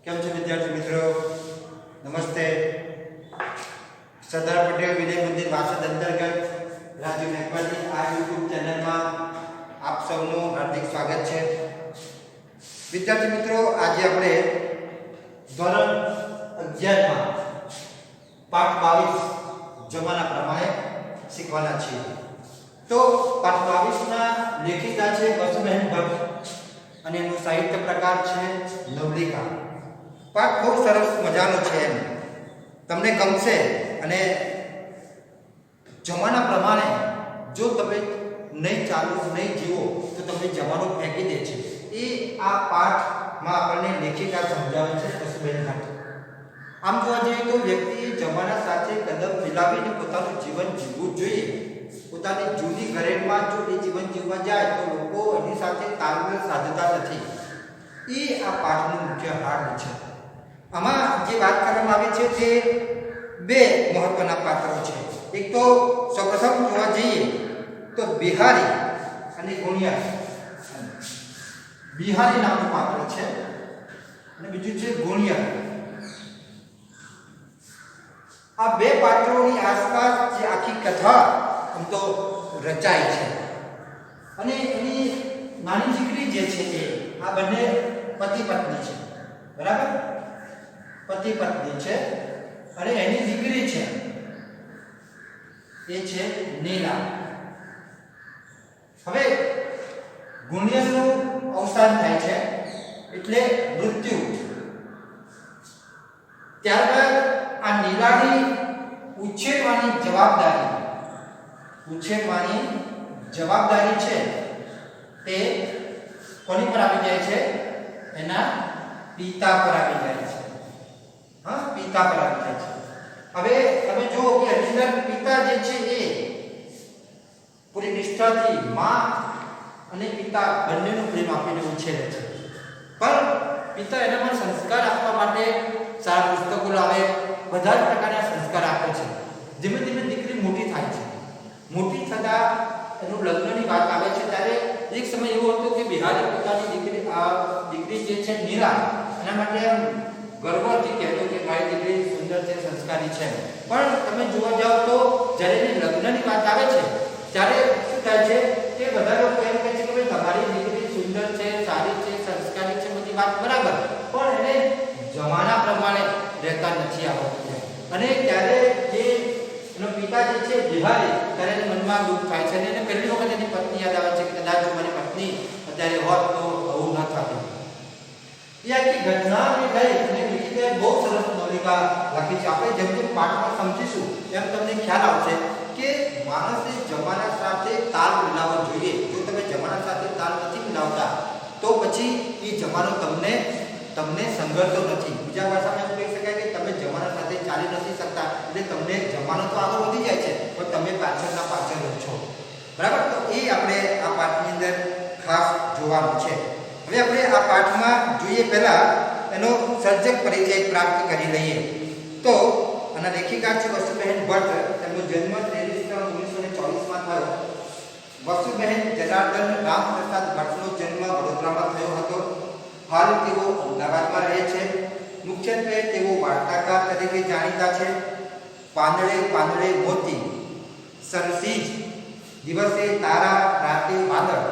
કેમ છો વિદ્યાર્થી મિત્રો? નમસ્તે. સરદાર પટેલ વિનય મંદિર વાસદ અંતર્ગત રાજુ નેકવાની આ YouTube ચેનલમાં આપ સૌનું હાર્દિક સ્વાગત છે. વિદ્યાર્થી મિત્રો, આજે આપણે ધોરણ 11 માં પાઠ 22 જમાના પ્રમાણે શીખવાના છીએ. તો પાઠ 22 ના લેખિકા છે વસુબહેન ભટ્ટ અને એનો સાહિત્ય પ્રકાર છે નવલિકા. પાઠ બહુ સરસ મજાનો છે, તમને ગમશે. અને જમાના પ્રમાણે જો તમે નહીં ચાલો નહીં જીવો તો તમે જમાનો ફેંકી દે છે. એ આ પાઠમાં આપણને લેખિકા સમજાવે છે વસુબહેન ભટ્ટ. આમ જોવા જઈએ તો વ્યક્તિએ જમાના સાથે કદમ મિલાવીને પોતાનું જીવન જીવવું જોઈએ. પોતાની જૂની ઘરેણમાં જો એ જીવન જીવવા જાય તો લોકો એની સાથે તાલમેલ સાધતા નથી. એ આ પાઠનું મુખ્ય હાર્દ છે. આમાં જે વાત કરવામાં આવી છે તે બે મહત્વના પાત્રો છે. એક તો સૌપ્રથમ જોવા જઈએ તો બિહારી અને ગુણિયા. બિહારી નામનું પાત્ર છે અને બીજું છે ગુણિયા. આ બે પાત્રોની આસપાસ જે આખી કથા આમ તો રચાય છે. અને એની નાની દીકરી જે છે એ આ બંને પતિ પત્ની છે, બરાબર? પતિ પત્ની છે અને એની દીકરી છે એ છે નીલા. હવે ગુણિયાનું અવસાન થાય છે એટલે મૃત્યુ. ત્યારબાદ આ નીલાની ઉછેરવાની જવાબદારી છે તે કોની પર આવી જાય છે? એના પિતા પર આવી જાય છે. પિતા પર આવી જાય છે. હવે તમે જુઓ કે અંદર પિતા જે છે એ પૂરી નિષ્ઠાથી માં અને પિતા બંનેનો પ્રેમ આપીને ઉછેરે છે. પણ પિતા એનામાં સંસ્કાર આપવા માટે સારા પુસ્તકો લાવે, બધા જ પ્રકારના સંસ્કાર આપે છે. ધીમે ધીમે દીકરી મોટી થાય છે. મોટી થતા એનું લગ્નની વાત આવે છે ત્યારે એક સમય એવો હતો કે બિહારી પોતાની દીકરી જે છે નીલા એના માટે ગર્વથી કહેતો કે મારી દીકરી સુંદર છે, સંસ્કારી છે. પણ તમે જોવા જાઓ તો જ્યારે એની લગ્નની વાત આવે છે ત્યારે શું થાય છે કે બધા લોકો એમ કહે છે કે ભાઈ તમારી દીકરી સુંદર છે, સારી છે, સંસ્કારી છે, બધી વાત બરાબર, પણ એને જમાના પ્રમાણે રહેતા નથી આવડતું. અને ત્યારે જે એનો પિતા જે છે બિહારી, ત્યારે એના મનમાં દુઃખ થાય છે અને એને પહેલી વખત એની પત્ની યાદ આવે છે કે કદાચ મારી પત્ની અત્યારે હોત તો આવું ન થતું. એ આખી ઘટનાને લઈ અને લેખિકાએ બહુ સરસ નવલિકા લખી છે. આપણે જેમ જેમ પાઠમાં સમજીશું એમ તમને ખ્યાલ આવશે કે માણસે જમાના સાથે તાલ મિલાવવો જોઈએ. જો તમે જમાના સાથે તાલ નથી મિલાવતા તો પછી એ જમાનો તમને સંગળતો નથી. બીજા ભાષામાં એમ કહી શકાય કે તમે જમાના સાથે ચાલી નથી શકતા, એટલે તમને જમાનો તો આગળ વધી જાય છે પણ તમે પાછળ રહો છો, બરાબર? તો એ આપણે આ પાઠની અંદર ખાસ જોવાનું છે. હવે આપણે આ પાઠમાં જોઈએ પહેલા એનો સર્જક પરિચય પ્રાપ્ત કરી લઈએ. તો આના લેખિકા છે વસુબહેન ભટ્ટ. તેમનો જન્મ 23/1924 માં થયો. વસુબહેન જનાર્દન રામપ્રસાદ ભટ્ટનો જન્મ વડોદરામાં થયો હતો. હાલ તેઓ અમદાવાદમાં રહે છે. મુખ્યત્વે તેઓ વાર્તાકાર તરીકે જાણીતા છે. પાંદડે પાંદડે મોતી, સરસીજ, દિવસે તારા, રાતે વાદળ,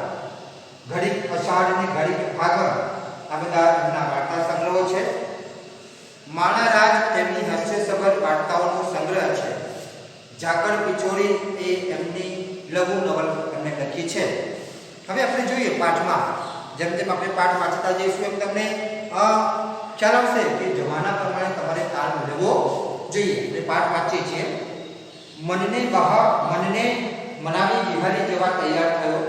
ઘડીક અષાઢ ને ઘડીક ફાગણ, આ બધા એમના વાર્તા સંગ્રહો છે. માણારાજ તેમની હાસ્યસભર વાર્તાઓનો સંગ્રહ છે. ઝાકળ પિછોડી એ એમની લઘુ નવલ એમને લખી છે. હવે આપણે જોઈએ પાઠમાં, જેમ જેમ આપણે પાઠ વાંચતા જઈશું એમ તમને ખ્યાલ આવશે કે જમાના પ્રમાણે તમારે તાલ મેળવવો જોઈએ. એટલે પાઠ વાંચીએ છીએ. મનને મનાવી બિહારી જવા તૈયાર થયો.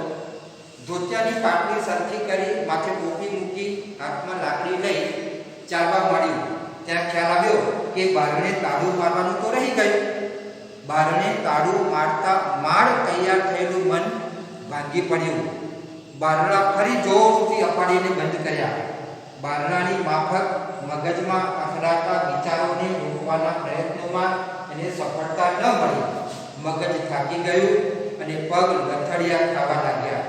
ધોતિયાની પાટલી સરખી કરી, માથે ટોપી મૂકી, હાથમાં લાકડી લઈ ચાલવા માંડ્યું. ત્યાં ખ્યાલ આવ્યો કે બારણે તાળું મારવાનું તો રહી ગયું. બારણે તાળું મારતા માળ તૈયાર થયેલું મન ભાંગી પડ્યું. બારણા ફરી જોરથી અપાડીને બંધ કર્યા. બારણાની માફક મગજમાં અથડાતા વિચારોને રોકવાના પ્રયત્નોમાં એને સફળતા ન મળી. મગજ થાકી ગયું અને પગ લથડિયા ખાવા લાગ્યા.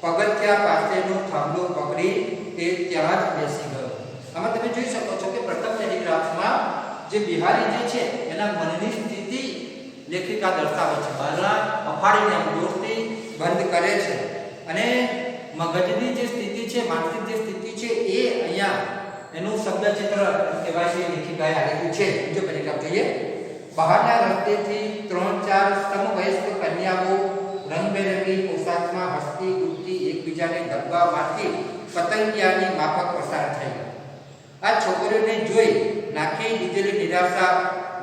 પગથિયા પાસેનો થાંભલો પકડી તે ત્યાં જ બેસી ગયો. આમાં તમે જોઈ શકો છો કે પ્રથમ પેરેગ્રાફમાં જે બિહારી જે છે એના મનની સ્થિતિ લેખિકા દર્શાવે છે. બહારના અફાડીને આમ જોરથી બંધ કરે છે અને મગજની જે સ્થિતિ છે, માનસિક જે સ્થિતિ છે એ અહીંયા એનું શબ્દચિત્ર કહેવાય છે લેખિકાએ આપ્યું છે. બીજો પેરેગ્રાફ જોઈએ. બહારના રસ્તેથી 3-4 સમવયસ્ક કન્યાઓ રંગબેરંગી પોશાકમાં હસતી કૂદતી એકબીજાને ધબ્બા મારતી પતંગિયાની માફક પસાર થઈ. આ છોકરીઓને જોઈ નાખી દીધેલી નિરાશા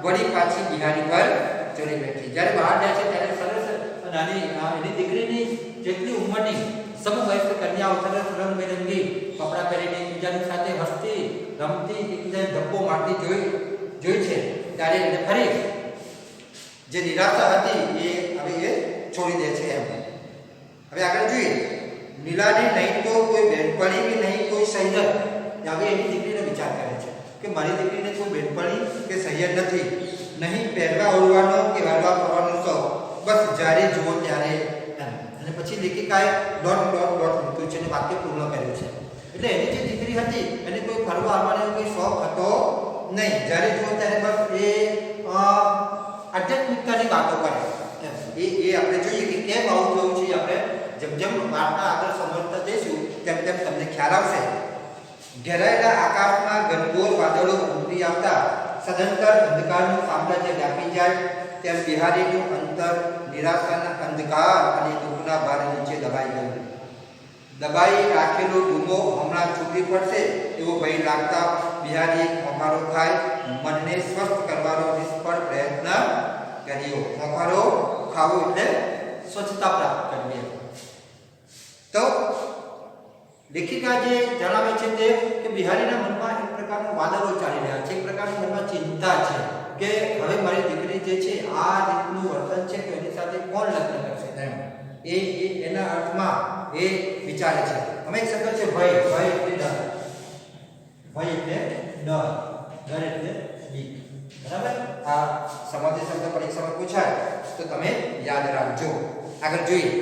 વળી પાછી બિહારી પર ચડી બેઠી. જ્યારે બહાર જાય છે ત્યારે સરસ નાની એની દીકરીની જેટલી ઉંમરની સમવયસ્ક કન્યાઓ સરસ રંગબેરંગી કપડાં પહેરીને એકબીજાની સાથે હસતી રમતી એકબીજાને ધબ્બો મારતી જોઈ છે ત્યારે એને ફરી જે નિરાશા હતી એ હવે એ છોડી દે છે એમ. હવે આગળ જોઈએ. નીલાને નહીં તો કોઈ બેનપણી કે નહીં કોઈ સૈયદ. હવે એની દીકરીને વિચાર કરે છે કે મારી દીકરીને કોઈ બેનપણી કે સૈયદ નથી, નહીં પહેરવા ઓળવાનો કે હરવા ફરવાનો શોખ, બસ જ્યારે જુઓ ત્યારે એમ. અને પછી લેખિકાએ ડોટ મૂક્યું છે અને વાક્ય પૂર્ણ કર્યું છે. એટલે એની જે દીકરી હતી એને કોઈ ફરવા આવવાનો કોઈ શોખ હતો નહીં. જ્યારે જુઓ ત્યારે બસ એ આધ્યાત્મિકતાની વાતો કરે. એ આપણે જોઈએ કે કેમ આવું થયું છે. આપણે જેમ વાર્તા આગળ સમજતા જઈશું તેમ તમને ખ્યાલ આવશે. ઘેરાયેલા આકાશમાં ઘનઘોર વાદળો ઉમટી આવતા સદંતર અંધકારનું સામ્રાજ્ય વ્યાપી જાય તેમ બિહારીનું અંતર નિરાશાના અંધકાર અને દુઃખના ભાર નીચે દબાઈ ગયું. દબાઈ રાખેલો ડૂમો હમણાં છૂટી પડશે એવો ભય લાગતા બિહારીએ ખોખારો ખાઈ મનને સ્વસ્થ કરવાનો નિષ્ફળ પ્રયત્ન કર્યો. ખોખારો ખાવો એટલે સ્વચ્છતા પ્રાપ્ત કરવી. તો લેખિકા જે જણાવે છે તે કે બિહારીના મનમાં એક પ્રકારનો વાદળો ચાલી રહ્યા છે, એક પ્રકારની મનમાં ચિંતા છે કે હવે મારી દીકરી જે છે આ રીતનું વર્તન છે તો એની સાથે કોણ લગ્ન કરશે એમ. એના અર્થમાં એ વિચારે છે. અમે એક શબ્દ છે ભય. ભય એટલે ડર. ભય એટલે ડર. ડર એટલે બીક. બરાબર. આ સમાધિ શબ્દ પરીક્ષામાં પૂછાય તો તમે યાદ રાખજો. આગળ જોઈએ.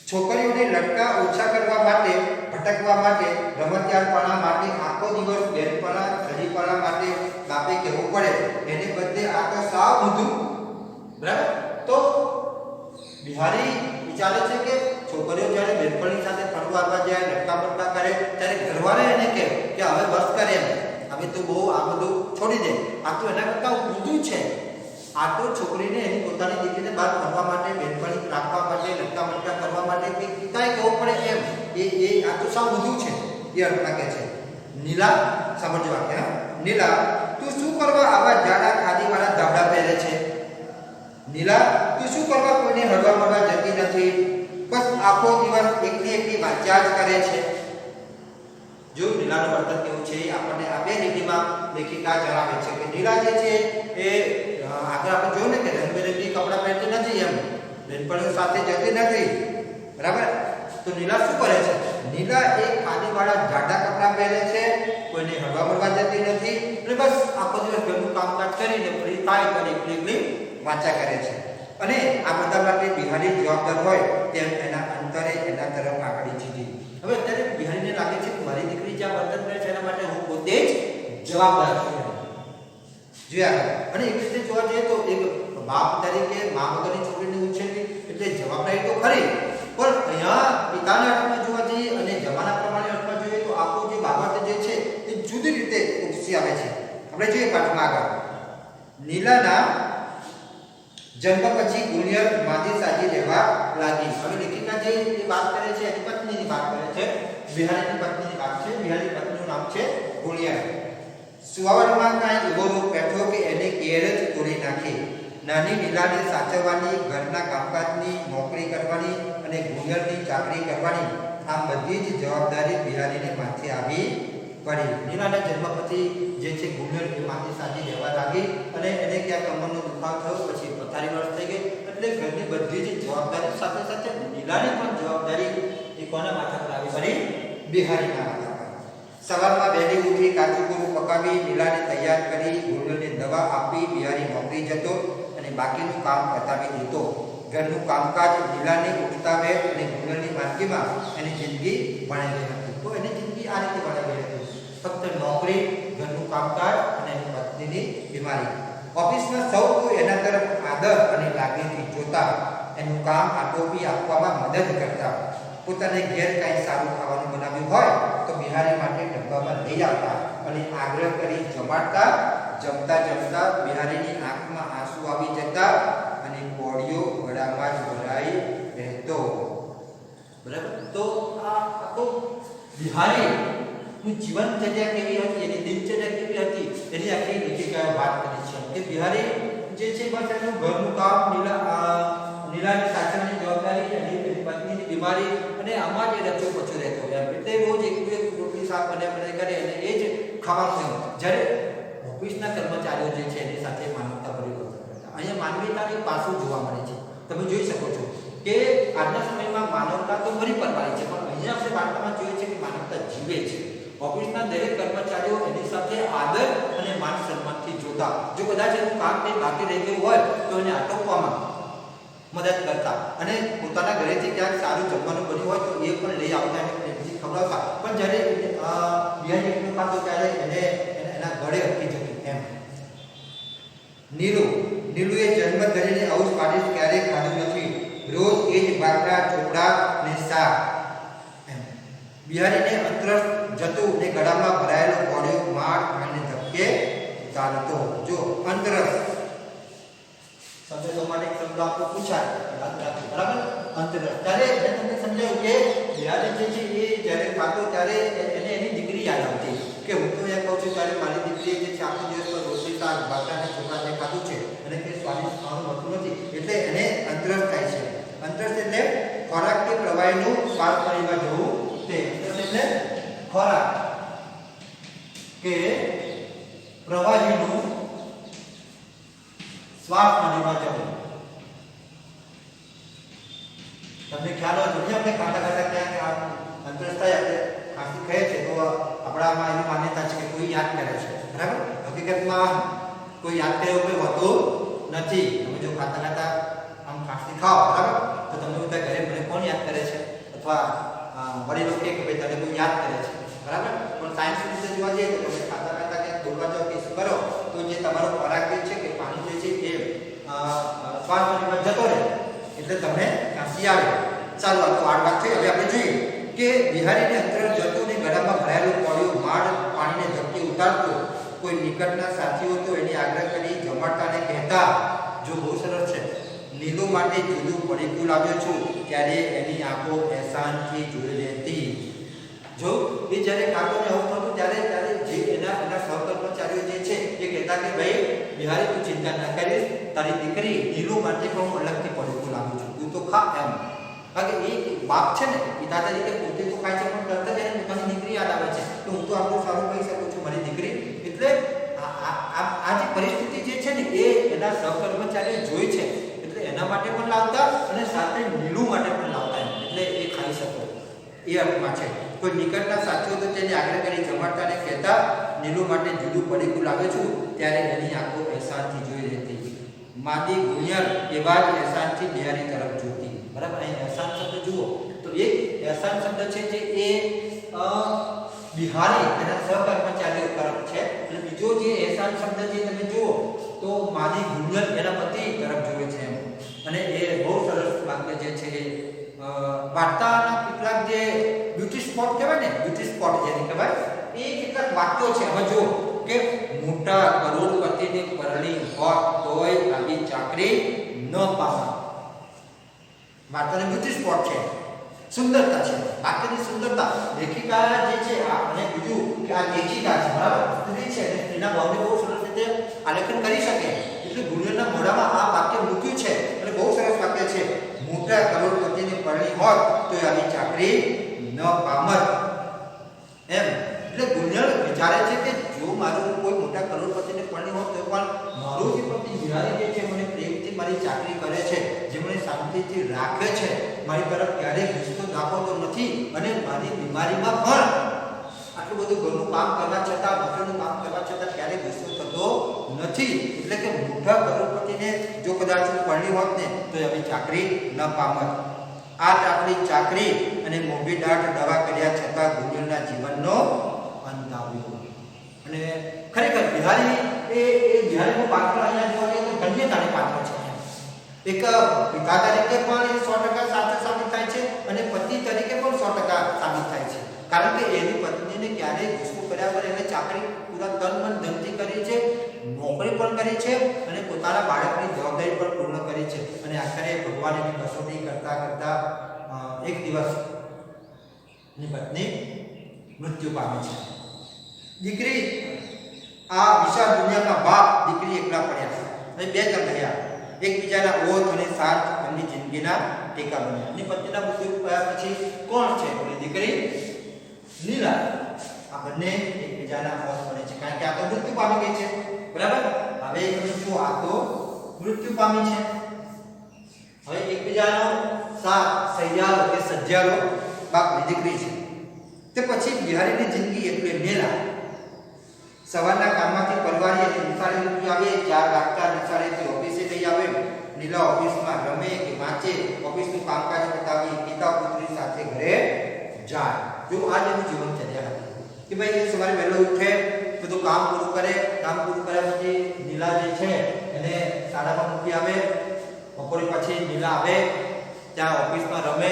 છોકરીઓને લટકા ઓછા કરવા માટે, ભટકવા માટે, રમતિયાળપણા માટે, આખો દિવસ બેનપણા સજીપણા માટે બાપે કહેવું પડે એને બદલે આ તો સાવ ઊંધું. બરાબર. તો બિહારી વિચારે છે કે છોકરીઓ જ્યારે બેનપણી સાથે ફરવા જાય, લટકા બટકા કરે ત્યારે ઘરવાળા એને કહે કે હવે બસ કરે એમ, હવે તું બહુ આ બધું છોડી દે. આ તો એના કરતાં ઊંધું છે. આ તો છોકરીને એની પોતાની દીકરીને બહાર ફરવા માટે, બેનપણી રાખવા માટે, લટકા બટકા કરવા માટે કે પિતાએ કહેવું પડે એમ. આ તો સાવ ઊંધું છે એ અર્થ લાગે છે. નીલા સમજવા કે નીલા તું શું કરવા આવા જાડા ખાદીવાળા ધાબળા પહેરે છે? નીલા તું શું કરવા કોઈને હળવા મળવા જતી નથી? બસ આખો દિવસ એકલી વાંચ્યા જ કરે છે. જો નીલાનું વર્તન કેવું છે આપણને આ બે લીટીમાં લેખિકા જણાવે છે કે નીલા જે છે એ આગળ આપણે જોયું ને કે રંગબેરંગી કપડાં પહેરતી નથી એમ, બેનપણીઓ સાથે જતી નથી. બરાબર. તો નીલા શું કરે છે? નીલા એ ખાદીવાળા જાડા કપડાં પહેરે છે, કોઈને હળવા મળવા જતી નથી અને બસ આખો દિવસ ઘરનું કામકાજ કરીને ફરી થાય તો એકલી વાંચા કરે છે. અને આ બધા માટે બિહારી જવાબદાર હોય તેમ એના અંતરે એના તરફ આંકડી ચીધી. હવે અત્યારે બિહારીને લાગે છે કે મારી દીકરી જ્યાં વર્તન કરે છે એના માટે હું પોતે જ જવાબદાર છું. જોયા. અને એક રીતે જોવા જઈએ તો એક બાપ તરીકે મા વગરની છોકરીને ઉછેરવી એટલે જવાબદારી તો ખરી, પણ અહીંયા પિતાના અર્થમાં જોવા જઈએ અને જમાના પ્રમાણે અર્થમાં જોઈએ તો આખું જે બાબત જે છે એ જુદી રીતે ઉપસી આવે છે. આપણે જોઈએ પાઠમાં આગળ. નીલાના જન્મ પછી ગુલિયર માદી સાજી રહેવા લાગી. હવે લેખિકા જે વાત કરે છે એની પત્નીની વાત કરે છે, બિહારીની પત્નીની વાત છે. બિહારીની પત્નીનું નામ છે ગુલિયર. સુવાવડમાં કાંઈ એવો રોગ બેઠો કે એને કેર જ તોડી નાખી. નાની નીલાને સાચવવાની, ઘરના કામકાજની, નોકરી કરવાની અને ગુલિયરની ચાકરી કરવાની આ બધી જ જવાબદારી બિહારીને માથે આવી પડી. નીલાના જન્મ પછી જે છે ગુલિયર એ માથે સાજી રહેવા લાગી અને એને ક્યાં કમરનો દુખાવો થયો, પછી પથારી વર્ષ થઈ ગઈ. એટલે ઘરની બધી જ જવાબદારી સાથે સાથે નીલાની પણ જવાબદારી એ કોના માથા પર આવી પડી? બિહારીના માથા પર. સવારમાં વહેલી ઉઠી કાચું પૂરું પકાવી નીલાને તૈયાર કરી ગુલિયરને દવા આપી બિહારી નોકરી જતો અને બાકીનું કામ પતાવી દીધો. ઘરનું કામકાજ નીલાને ઉઠતા વેળ અને ગુલિયરની માંદગીમાં એની જિંદગી વળેલી હતી. તો એની જિંદગી આ રીતે વળેલી હતી. ફક્ત નોકરી, ઘરનું કામકાજ અને એની પત્નીની બીમારી. ઓફિસમાં સૌ કોઈ એના તરફ આદર અને લાગણીથી જોતા, એનું કામ આટોપી આપવામાં મદદ કરતા. પોતાને ઘેર કાંઈ સારું ખાવાનું બનાવ્યું હોય તો બિહારી માટે ડબ્બામાં લઈ આવતા અને આગ્રહ કરી જમાડતા. જમતા જમતા બિહારીની આંખમાં આંસુ આવી જતા અને કોળીઓ ગળામાં જ ભરાઈ રહેતો. બરાબર. તો આ આખો બિહારીનું જીવનચર્યા કેવી હતી, એની દિનચર્યા કેવી હતી, એની આખી લેખિકાએ વાત કરી છે કે બિહારી જે છે બસ એનું ઘરનું કામ, નીલાની સાચવવાની જવાબદારી, એની પત્નીની બીમારી અને આમાં જ રચ્યો પચ્યો રહેતો. એટલે રોજ એક રોટલી શાક બનાવી કરે અને એ જ ખાવાનું. જ્યારે ઓફિસના કર્મચારીઓ જે છે એની સાથે માનવતા ભરી વર્તન કરતા. અહીંયા માનવીયતાની પાસું જોવા મળે છે. તમે જોઈ શકો છો કે આજના સમયમાં માનવતા તો ભરી પરવારી છે, પણ અહીંયા આપણે વાર્તામાં જોઈએ છે કે માનવતા જીવે છે. ઓફિસના દરેક કર્મચારીઓ એની સાથે આદર અને માન સન્માનથી જોતા. જો કદાચ એનું કામ કંઈ બાકી રહી ગયું હોય તો એને આટોપવામાં મદદ કરતા અને પોતાના ઘરેથી ક્યાંક સારું જમવાનું બન્યું હોય તો એ પણ લઈ આવતા અને પ્રેમથી ખવડાવતા. પણ જ્યારે બિહારી એકલું ખાતો ત્યારે એને એના ગળે અટકી જતું. એમ નીલુએ જન્મ ધરીને આવું સ્વાદિષ્ટ ક્યારેય ખાધું નથી. રોજ એ જ બાકરા, ચોપડા ને શાક. એમ બિહારીને અંતરસ જતું ને ગળામાં ભરાયેલો કોળિયો માળ ખાઈને ધબકે ઉતારતો. જો અંતરસ શબ્દ માટે શબ્દ આપો પૂછાય, યાદ રાખજો. બરાબર. અંતરસ ત્યારે મેં તમને સમજાવ્યું કે બિહારી જે છે એ જ્યારે ખાતો ત્યારે એને એની દીકરી યાદ આવતી કે હું તો એ કહું છું ત્યારે મારી દીકરીએ જે છે આખો દિવસ પર રોટલી શાક, બાજરાને ચોખા જે ખાધું છે અને એ સ્વાદિષ્ટ ખાવાનું હોતું નથી, એટલે એને અંતરસ થાય છે. અંતરસ એટલે ખોરાકથી પ્રવાહીનું શ્વાસ પાણીમાં જવું. તે અંતરસ એટલે ખોરાક કે પ્રવાહીનું શ્વાસ પાણીમાં જવું. તમને ખ્યાલ હોય તો આપણે ખાતા ક્યાંક અંતરસ થાય, આપણે ખાંસી ખાઈએ છીએ તો આપણામાં એવી માન્યતા છે કે કોઈ યાદ કરે છે. બરાબર. હકીકતમાં કોઈ યાદ કરે એવું કોઈ હોતું નથી. તમે જો ખાતા આમ ખાંસી ખાઓ, બરાબર, તો તમને બધા ઘરે મને કોણ યાદ કરે છે, અથવા વડીલો કે ભાઈ તને કોઈ યાદ કરે છે. બરાબર. પણ સાયન્સ રીતે જોવા જઈએ તો તમે ખાતા ક્યાંક દોડવા જાઓ કે શું કરો તો જે તમારો ખોરાક જે છે કે પાણી જે છે એ શ્વાસ પાણીમાં જતો રહે એટલે તમને ખાંસી આવે. ચાલો આ તો આડ વાત થઈ. હવે આપણે જોઈએ કે બિહારીને અંતરસ જતો ને ગળામાં ભરાયેલો કોળિયો માળ પાણીને ધબકી ઉતારતો. કોઈ નિકટના સાથીઓ તો એની આગ્રહ કરી જમાડતા ને કહેતા. જો બહુ સરસ છે. નીલુ માટે જુદું પડીકું લાવ્યો છું ત્યારે એની આંખો એહસાનથી જોઈ લેતી. જો એ જ્યારે ખાતો ને આવું થતું ત્યારે જે એના સહકર્મચારીઓ જે છે એ કહેતા કે ભાઈ બિહારી તું ચિંતા ના કરીશ, તારી દીકરી નીલુ માટે પણ હું અલગથી પડીકું લાવું છું, તું તો ખા. એમ કારણ કે એ બાપ છે ને, પિતા તરીકે પોતે તો ખાય છે પણ તરત જ એને પોતાની દીકરી યાદ આવે છે તો હું તો આટલું સારું કહી શકું છું મારી દીકરી. એટલે આ જે પરિસ્થિતિ જે છે ને એ એના સહકર્મચારીઓ જોઈ છે એટલે એના માટે પણ લાવતા અને સાથે નીલુ માટે પણ લાવતા. એટલે એ ખાઈ શકો એ અર્થમાં છે. કોઈ નિકટના સાથીઓ તો તેને આગ્રહ કરી જમાડતા ને કહેતા. નીલુ માટે જુદું પડીકું લાવે છું ત્યારે એની આંખો એહસાનથી જોઈ રહેતી. માદી ગુણિયર એવા જ એહસાનથી બિહારી તરફ જોતી. બરાબર. અહીં એહસાન શબ્દ જુઓ તો એક એહસાન શબ્દ છે જે એ બિહારી એના સહકર્મચારીઓ તરફ છે અને બીજો જે એહસાન શબ્દ જે તમે જુઓ તો માદી ગુણિયર એના પતિ તરફ જોવે છે. એમ અને એ બહુ સરસ વાક્ય જે છે વાર્તાના કેટલાક જે બ્યુટી સ્પોટ કહેવાય ને, બ્યુટી સ્પોટ જેને કહેવાય એ કેટલાક વાક્યો છે. હવે જુઓ કે મોટા કરોડપતિને પરણી હોત તોય આવી ચાકરી ન પામે. વાર્તાનો બ્યુટી સ્પોટ છે, સુંદરતા છે, વાક્યની સુંદરતા. લેખિકા જે છે અને બીજું કે આ લેખિકા છે, બરાબર, સ્ત્રી છે અને સ્ત્રીના ભાવને બહુ સરસ રીતે આલેખન કરી શકે એટલે ગુણિયરના મોઢામાં આ વાક્ય મૂક્યું છે અને બહુ સરસ વાક્ય છે. મોટા કરોડપતિને પરણી હોત તો આવી ચાકરી ન પામત. એમ એટલે ગુણિયર વિચારે છે કે જો મારું કોઈ મોટા કરોડપતિને પરણી હોત તો પણ મારું જે પતિ બિહારી જે છે મને પ્રેમથી મારી ચાકરી કરે છે, જે મને શાંતિથી રાખે છે, મારી તરફ ક્યારેય ગુસ્સો દાખવતો નથી અને મારી બીમારીમાં પણ આટલું બધું ઘરનું કામ કરવા છતાં, નોકરીનું કામ કરવા છતાં ક્યારેય ગુસ્સો થતો નથી. એટલે કે મોટા કરોડપતિને જો કદાચ પરણી હોત ને તો આવી ચાકરી ન પામત. આ ચાકરી અને મોંઘી દાટ દવા કર્યા છતાં ગુણિયરના જીવનનો અંત આવ્યો. અને ખરેખર બિહારી એ બિહારીનું પાત્ર અહીંયા જોવા જઈએ તો ધન્યતાનું પાત્ર છે. એક પિતા તરીકે પણ એ 100% સાચો સાબિત થાય છે અને પતિ તરીકે પણ 100% સાબિત થાય છે. કારણ કે એની પત્નીને ક્યારેય ગુસ્સો કર્યા વગર એને ચાકરી પૂરા તન મન ધનથી કરી છે, નોકરી પણ કરી છે અને પોતાના બાળકની જવાબદારી પણ પૂર્ણ કરી છે. અને આખરે ભગવાન એની કસોટી કરતા કરતા એક દિવસ એની પત્ની મૃત્યુ પામી છે. દીકરી આ વિશાળ દુનિયામાં બાપ દીકરી એકલા પડ્યા અને બે જણ રહ્યા. એકબીજાના ઓથ અને સાથ એમની જિંદગીના ટેકા બન્યા. એની પત્નીના મૃત્યુ થયા પછી કોણ છે? પેલી દીકરી નીલા. આ બંને એકબીજાના ઓથ બને છે કારણ કે આ તો મૃત્યુ પામી ગઈ છે. બરાબર? હવે તમે જુઓ, આ તો મૃત્યુ પામી છે. હવે એકબીજાનો સાથ સહિયારો કે સજ્જારો બાપની દીકરી છે. તે પછી બિહારીની જિંદગી એટલે મેલા. સવારના કામમાંથી પરવારી અને નિશાળે મૂકી આવે, 4 વાગતા નિશાળેથી ઓફિસે લઈ આવે. નીલા ઓફિસમાં રમે કે વાંચે, ઓફિસનું કામકાજ પતાવી પિતા પુત્રી સાથે ઘરે જાય. જો આ જેનું જીવનચર્યા હતી કે ભાઈ એ સવારે વહેલો ઉઠે, બધું કામ પૂરું કરે, કામ પૂરું કર્યા પછી નીલા જે છે એને શાળામાં મૂકી આવે. બપોરે પછી નીલા આવે, ત્યાં ઓફિસમાં રમે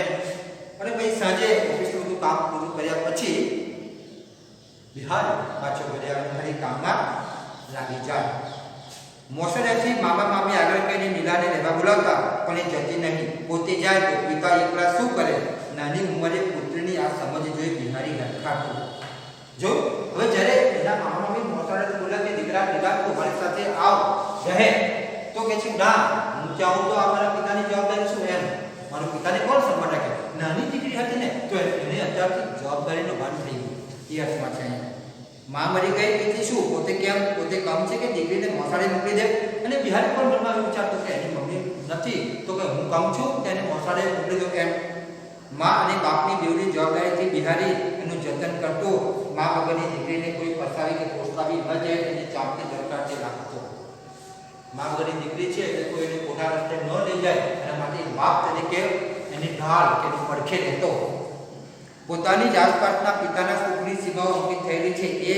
અને પછી સાંજે ઓફિસનું બધું કામ પૂરું કર્યા પછી બિહારી પાછો ઘરે આવે, ફરી કામમાં લાગી જાય. મોસરેથી મામા મામી આગળ કહીને નીલાને રહેવા બોલાવતા પણ એ જતી નહીં. પોતે જાય તો પિતા એકલા શું કરે? નાની ઉંમરે પુત્રની આ સમજ જોઈ બિહારી લડખાતું. જો હવે જ્યારે એના મામા મામી મોસરેથી બોલાવે કે દીકરા નીલા તું મારી સાથે આવ રહે, તો કે છે ના, હું ચાહું તો આ મારા પિતાની જવાબદારી શું? એમ મારા પિતાને કોણ સંભાળ રાખે? નાની દીકરી હતી ને તો એને અત્યારથી જવાબદારીનો ભાન થઈ ગયો. એ અર્થમાં છે. માં મરી ગઈ તેથી શું પોતે કમ છે કે દીકરીને મોસાળે મોકલી દે? અને બિહારી પણ મનમાં વિચારતો કે એની મમ્મી નથી તો કે હું કમ છું કે એને મોસાળે મોકલી દો એમ. માં અને બાપની બેવડી જવાબદારીથી બિહારી એનું જતન કરતો. માં વગરની દીકરીને કોઈ ફસાવી કે પોષાવી ન જાય એને ચાપતી દરકારથી રાખતો. માં વગરની દીકરી છે એટલે કોઈ એને ખોટા રસ્તે ન લઈ જાય એના માટે બાપ તરીકે એની ઢાલ કે પડખે રહેતો. પોતાની જ આસપાસના પિતાના સુખની સીમાઓ અંકિત થયેલી છે એ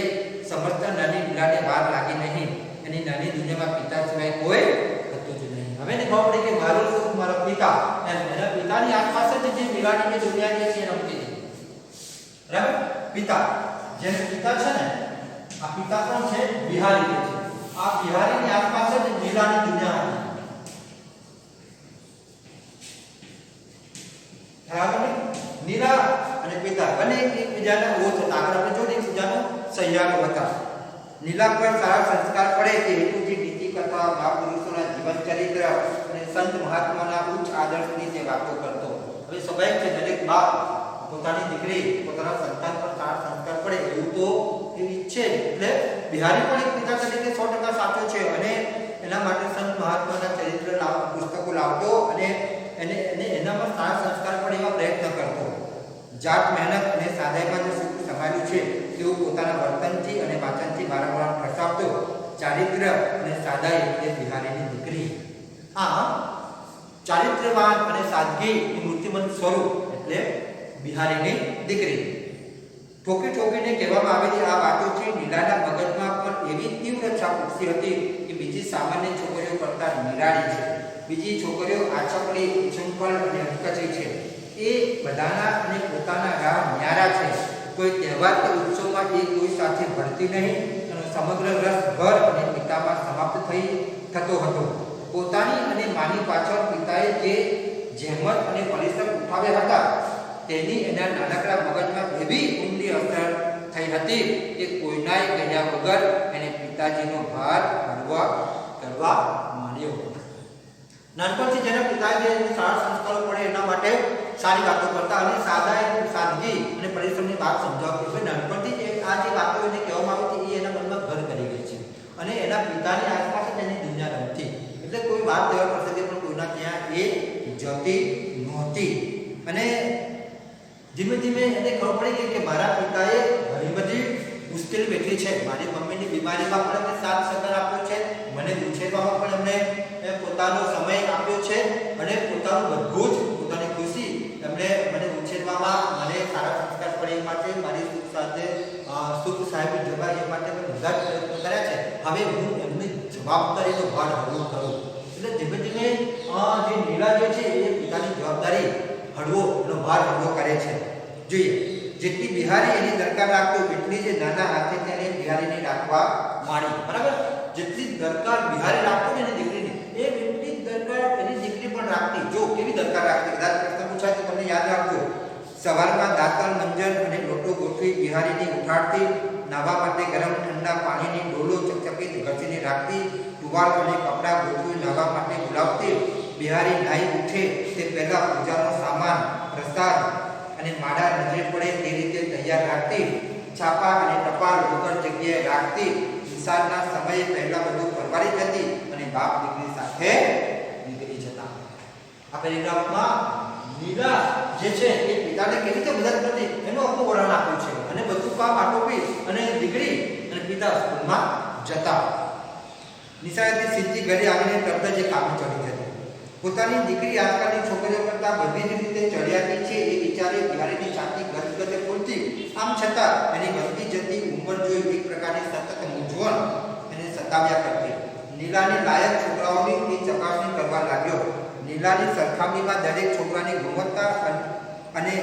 સમજતા નાની નીલાને વાર લાગી નહીં. એની નાની દુનિયામાં પિતા સિવાય કોઈ હતું જ નહીં. હવે એને ખબર પડી કે મારું સુખ મારો પિતા, એના પિતાની આસપાસ જ જે બિલાડીની દુનિયા જે છે એ રમતી હતી. બરાબર? પિતા જેને પિતા છે ને, આ પિતા કોણ છે? બિહારી છે. આ બિહારીની આસપાસ જ નીલાની દુનિયા હતી. બરાબર ને? નીલા અને પિતા બંને એકબીજાના ઓથ હતા. આગળ આપણે જોઈએ એકબીજાનો સહિયારો હતા. નીલા પર સારા સંસ્કાર પડે તે હેતુથી નીતિ કથા, મહાપુરુષોના જીવન ચરિત્ર અને સંત મહાત્માના ઉચ્ચ આદર્શની તે વાતો કરતો. હવે સ્વાભાવિક છે દરેક બાપ પોતાની દીકરી પોતાના સંતાન પર સારા સંસ્કાર પડે એવું તો એ ઈચ્છે. એટલે બિહારી પણ એક પિતા તરીકે 100% સાચો છે અને એના માટે સંત મહાત્માના ચરિત્ર પુસ્તકો લાવતો અને એનામાં સારા સંસ્કાર પડે એવા પ્રયત્ન કરતો. જાત મહેનત અને સાદાઈમાં જે સુખ સમાયેલું છે તેવું પોતાના વર્તનથી અને વાચનથી વારંવાર દર્શાવતો. ચારિત્ર્ય અને સાદાઈ એ બિહારીની દીકરી. આ ચારિત્ર્યવાન અને સાદગીનું મૂર્તિમંત સ્વરૂપ એટલે બિહારીની દીકરી. ઠોકીને કહેવામાં આવેલી આ વાતોથી નીલાના મગજમાં પણ એવી તીવ્ર છાપ ઉપસી હતી કે બીજી સામાન્ય છોકરીઓ કરતાં નિરાળી છે. બીજી છોકરીઓ આછપડી, ઉછંખળ અને હરકચી છે. એ બધાના અને પોતાના રાહ ન્યારા છે. કોઈ તહેવાર કે ઉત્સવમાં એ કોઈ સાથે ભળતી નહીં અને સમગ્ર રસ ઘર અને પિતામાં સમાપ્ત થતો હતો. પોતાની અને માની પાછળ પિતાએ જે જહેમત અને પરિશ્રમ ઉઠાવ્યા હતા તેની એના નાનકડા મગજમાં એવી ઊંડી અસર થઈ હતી કે કોઈનાએ કહ્યા વગર એને પિતાજીનો ભાર હળવા કરવા માંડ્યો. નાનપણથી જેના પિતાએ સારા સંસ્કારો પડે એના માટે સારી વાતો કરતા અને સાદગી અને પરિશ્રમની વાત સમજાવતી. નાનપણથી જ આ જે વાતો એને કહેવામાં આવી હતી એ એના મનમાં ઘર કરી ગઈ છે અને એના પિતાની આસપાસ જ એની દુનિયા રમતી. એટલે કોઈ વાત કહેવા પડશે પણ કોઈના ત્યાં એ જતી નહોતી. અને ધીમે ધીમે એને ખબર પડી ગઈ કે મારા પિતાએ ઘણી બધી મુશ્કેલી વેઠી છે. મારી મમ્મીની બીમારીમાં પણ એમને સાથ સહકાર આપ્યો છે, મને ઉછેરવામાં પણ એમને પોતાનો સમય આપ્યો છે અને પોતાનું બધું જ પોતાની ખુશી એમણે મને ઉછેરવામાં, મને સારા સંસ્કાર પડે એ માટે, મારી સુખ સાથે સુખ સાહેબ જવાય એ માટે મેં બધા જ પ્રયત્નો કર્યા છે, હવે હું એમની જવાબદારીનો ભાર હળવો કરું. એટલે ધીમે ધીમે જે નીલા જે છે એ પિતાની જવાબદારી એનો ભાર હળવો કરે છે. જોઈએ જેટલી બિહારી એની દરકાર રાખતો એટલી જ નાના હાથે તેને બિહારીને રાખવા માંડી. બરાબર, જેટલી દરકાર બિહારી રાખતો ને એની દીકરીને, એ એટલી દરકાર એની દીકરી પણ રાખતી. જો કેવી દરકાર રાખતી, કદાચ પ્રશ્ન પૂછાય તો તમને યાદ રાખજો. સવારમાં દાંતણ મંજન અને લોટો ગોઠવી બિહારીને ઉઠાડતી, નાહવા માટે ગરમ ઠંડા પાણીની ડોલો ચકચકિત ઘસીને રાખતી, ટુવાલ અને કપડાં ગોઠવી નાહવા માટે બોલાવતી. બિહારી નાહી ઉઠે તે પહેલા પૂજાનો સામાન, પ્રસાદ અને માળા નજરે પડે તે રીતે તૈયાર રાખતી. છાપા અને ટપાલ વગર જગ્યાએ રાખતી. નિશાળના સમયે પહેલા બધું પરવારી જતી અને બાપ દીકરી સાથે નીકળી જતા. આ પેરેગ્રાફમાં નીલા જે છે એ પિતાને કેવી રીતે મદદ કરતી એનું આખું વર્ણન આપ્યું છે. અને બધું કામ આટોપી અને દીકરી અને પિતા સ્કૂલમાં જતા. નિશાળેથી સીધી ઘરે આવીને તરત જ કામે ચડી જતી. પોતાની દીકરી આજકાલની છોકરીઓ કરતા બધી જ રીતે ચડિયાતી છે એ વિચારે બિહારીની છાતી ગદગદે ફૂલતી. આમ છતાં એની વધતી જતી ઉંમર જોઈ એક પ્રકારની સતત મૂંઝવણ એને સતાવ્યા કરતી. નીલાની લાયક છોકરાઓની એ ચકાસણી કરવા લાગ્યો. નીલાની સરખામણીમાં દરેક છોકરાની ગુણવત્તા અને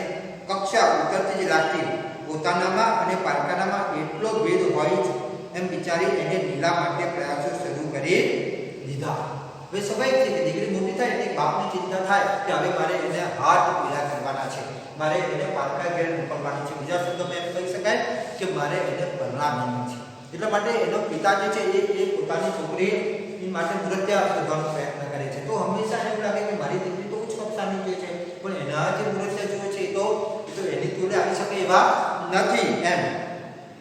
કક્ષા ઉતરતી જ લાગતી. પોતાનામાં અને પારકાનામાં એટલો ભેદ હોય જ એમ વિચારી એને નીલા માટે પ્રયાસો શરૂ કરી દીધા. હવે સ્વાભાવિક છે કે દીકરી મોટી થાય એટલે બાપની ચિંતા થાય કે હવે મારે એને હાથ પીડા કરવાના છે, મારે એને પારકા ઘેર મોકલવાની છે. બીજા શબ્દોમાં એમ કહી શકાય કે મારે એને પરણાવવાની છે. એટલા માટે એનો પિતા જે છે એ પોતાની છોકરી માટે મૃત્યુ શોધવાનો પ્રયત્ન કરે છે. તો હંમેશા એવું લાગે કે મારી દીકરી તો ઉચ્ચ કક્ષાની જે છે, પણ એના જે મૃત્યુ જુએ છે એ તો એની જોડે આવી શકે એવા નથી એમ.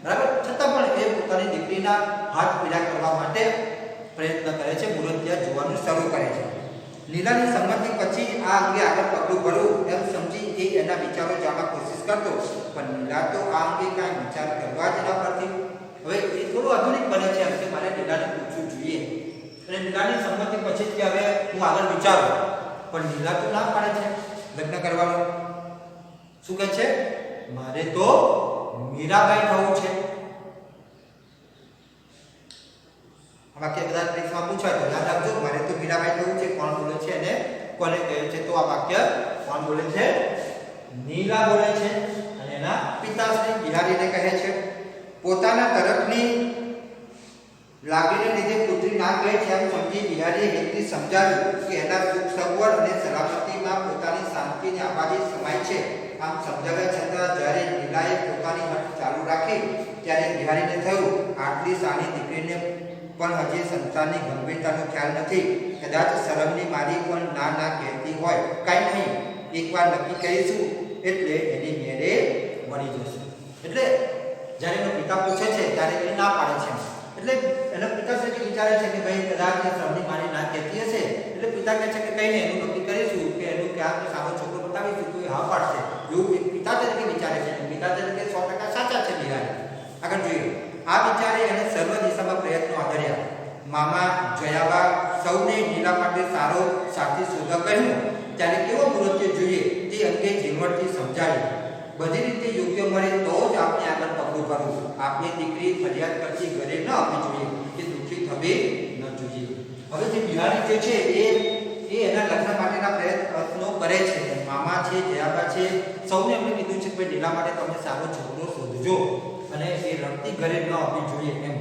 બરાબર, છતાં પણ એ પોતાની દીકરીના હાથ પીડા કરવા માટે પ્રયત્ન કરે છે, મુરતિયા જોવાનું શરૂ કરે છે. નીલાની સંમતિ પછી આ અંગે આગળ પગલું ભરવું એમ સમજી એ એના વિચારો જાણવા કોશિશ કરતો, પણ નીલા તો આ અંગે કાંઈ વિચાર કરવા જ ન કરતી. હવે એ થોડું આધુનિક બને છે એમ કે મારે નીલાને પૂછવું જોઈએ અને નીલાની સંમતિ પછી કે હવે હું આગળ વિચારું, પણ નીલા તો ના પાડે છે લગ્ન કરવાનું. શું કહે છે? મારે તો મીરાબાઈ થવું છે. વાક્ય કદાચ પરીક્ષામાં પૂછાય તો યાદ રાખજો, મારે તો મીરાબાઈ થવું છે. કોણ બોલે છે અને કોને કહે છે? તો આ વાક્ય કોણ બોલે છે? નીલા બોલે છે અને એના પિતાશ્રી બિહારીને કહે છે. પોતાના તરફની લાગણીને લીધે પુત્રી ના કહે છે એમ સમજી બિહારીએ હેતથી સમજાવ્યું કે એના સુખ સગવડ અને સલામતીમાં પોતાની શાંતિની આબાદી સમાય છે. આમ સમજાવ્યા છતાં જ્યારે નીલાએ પોતાની હઠ ચાલુ રાખી ત્યારે બિહારીને થયું આટલી સાની દીકરીને પણ હજી સંસારની ગંભીરતાનો ખ્યાલ નથી. કદાચ શરમની મારી પણ ના ના કહેતી હોય. કાંઈ નહીં, એકવાર નક્કી કરીશું એટલે એની મેરે મળી જશે. એટલે જ્યારે એનો પિતા પૂછે છે ત્યારે એ ના પાડે છે. એટલે એના પિતા જે વિચારે છે કે ભાઈ કદાચ શરમની મારી ના કહેતી હશે એટલે પિતા કહે છે કે કંઈ નહીં, એનું નક્કી કરીશું કે એનું ક્યાં સારો છોકરો બતાવીશું તો એ હા પાડશે. એવું એક પિતા તરીકે વિચારે છે. પિતા તરીકે 100% સાચા છે બિહારી. આગળ જોઈએ. આ વિચારે એને સર્વ દિશામાં પ્રયત્નો આદર્યા. મામા, જયાબા સૌને નીલા માટે સારો સાથી શોધવા કહ્યું. ત્યારે કેવો મૃત્યુ જોઈએ તે અંગે ઝીણવટથી સમજાવ્યું. બધી રીતે યોગ્ય મળે તો જ આપણે આગળ પગલું ભરવું. આપણી દીકરી ફરિયાદ કરતી ઘરે ન આપવી જોઈએ કે દુઃખી થવી ન જોઈએ. હવે જે બિહારી જે છે એ એના લગ્ન માટેના પ્રયત્નો કરે છે. મામા છે, જયાબા છે, સૌને એમણે કીધું છે કે નીલા માટે તમે સારો છોકરો શોધજો અને એ રડતી ઘરે ન આપવી જોઈએ એમ.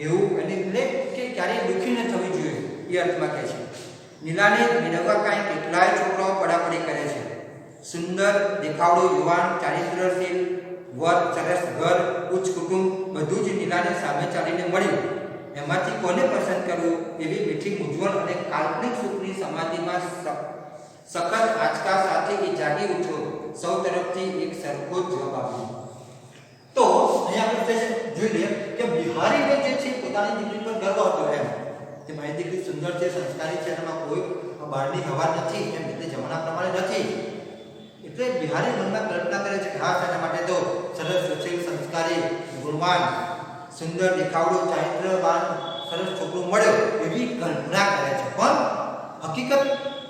એવું એને એટલે કે ક્યારેય દુઃખી ન થવી જોઈએ એ અર્થમાં કહે છે. નીલાને મેળવવા કાંઈ કેટલાય છોકરાઓ પડાપડી કરે છે. સુંદર દેખાવડો યુવાન, ચારિત્રશીલ, વર, સરસ ઘર, ઉચ્ચ કુટુંબ બધું જ નીલાને સામે ચાલીને મળ્યું. એમાંથી કોને પસંદ કરવું એવી મીઠી મૂંઝવણ અને કાલ્પનિક સુખની સમાધિમાં સખત આંચકા સાથે એ જાગી ઉઠ્યો. સૌ તરફથી એક સરખો જ જવાબ આવ્યો. તો અહીંયા આપણે જોઈ લઈએ કે બિહારીને જે છે પોતાની દીકરી પર ગર્વ હતો એમ કે મારી દીકરી સુંદર છે, સંસ્કારી છે, એમાં કોઈ બહારની હવા નથી એમ એટલે જમાના પ્રમાણે નથી. એટલે બિહારી મનમાં કલ્પના કરે છે કે હા તેના માટે તો સરસ, સુશીલ, સંસ્કારી, ગુણવાન, સુંદર દેખાવડો, ચારિત્રવાન સરસ છોકરો મળ્યો એવી કલ્પના કરે છે. પણ હકીકત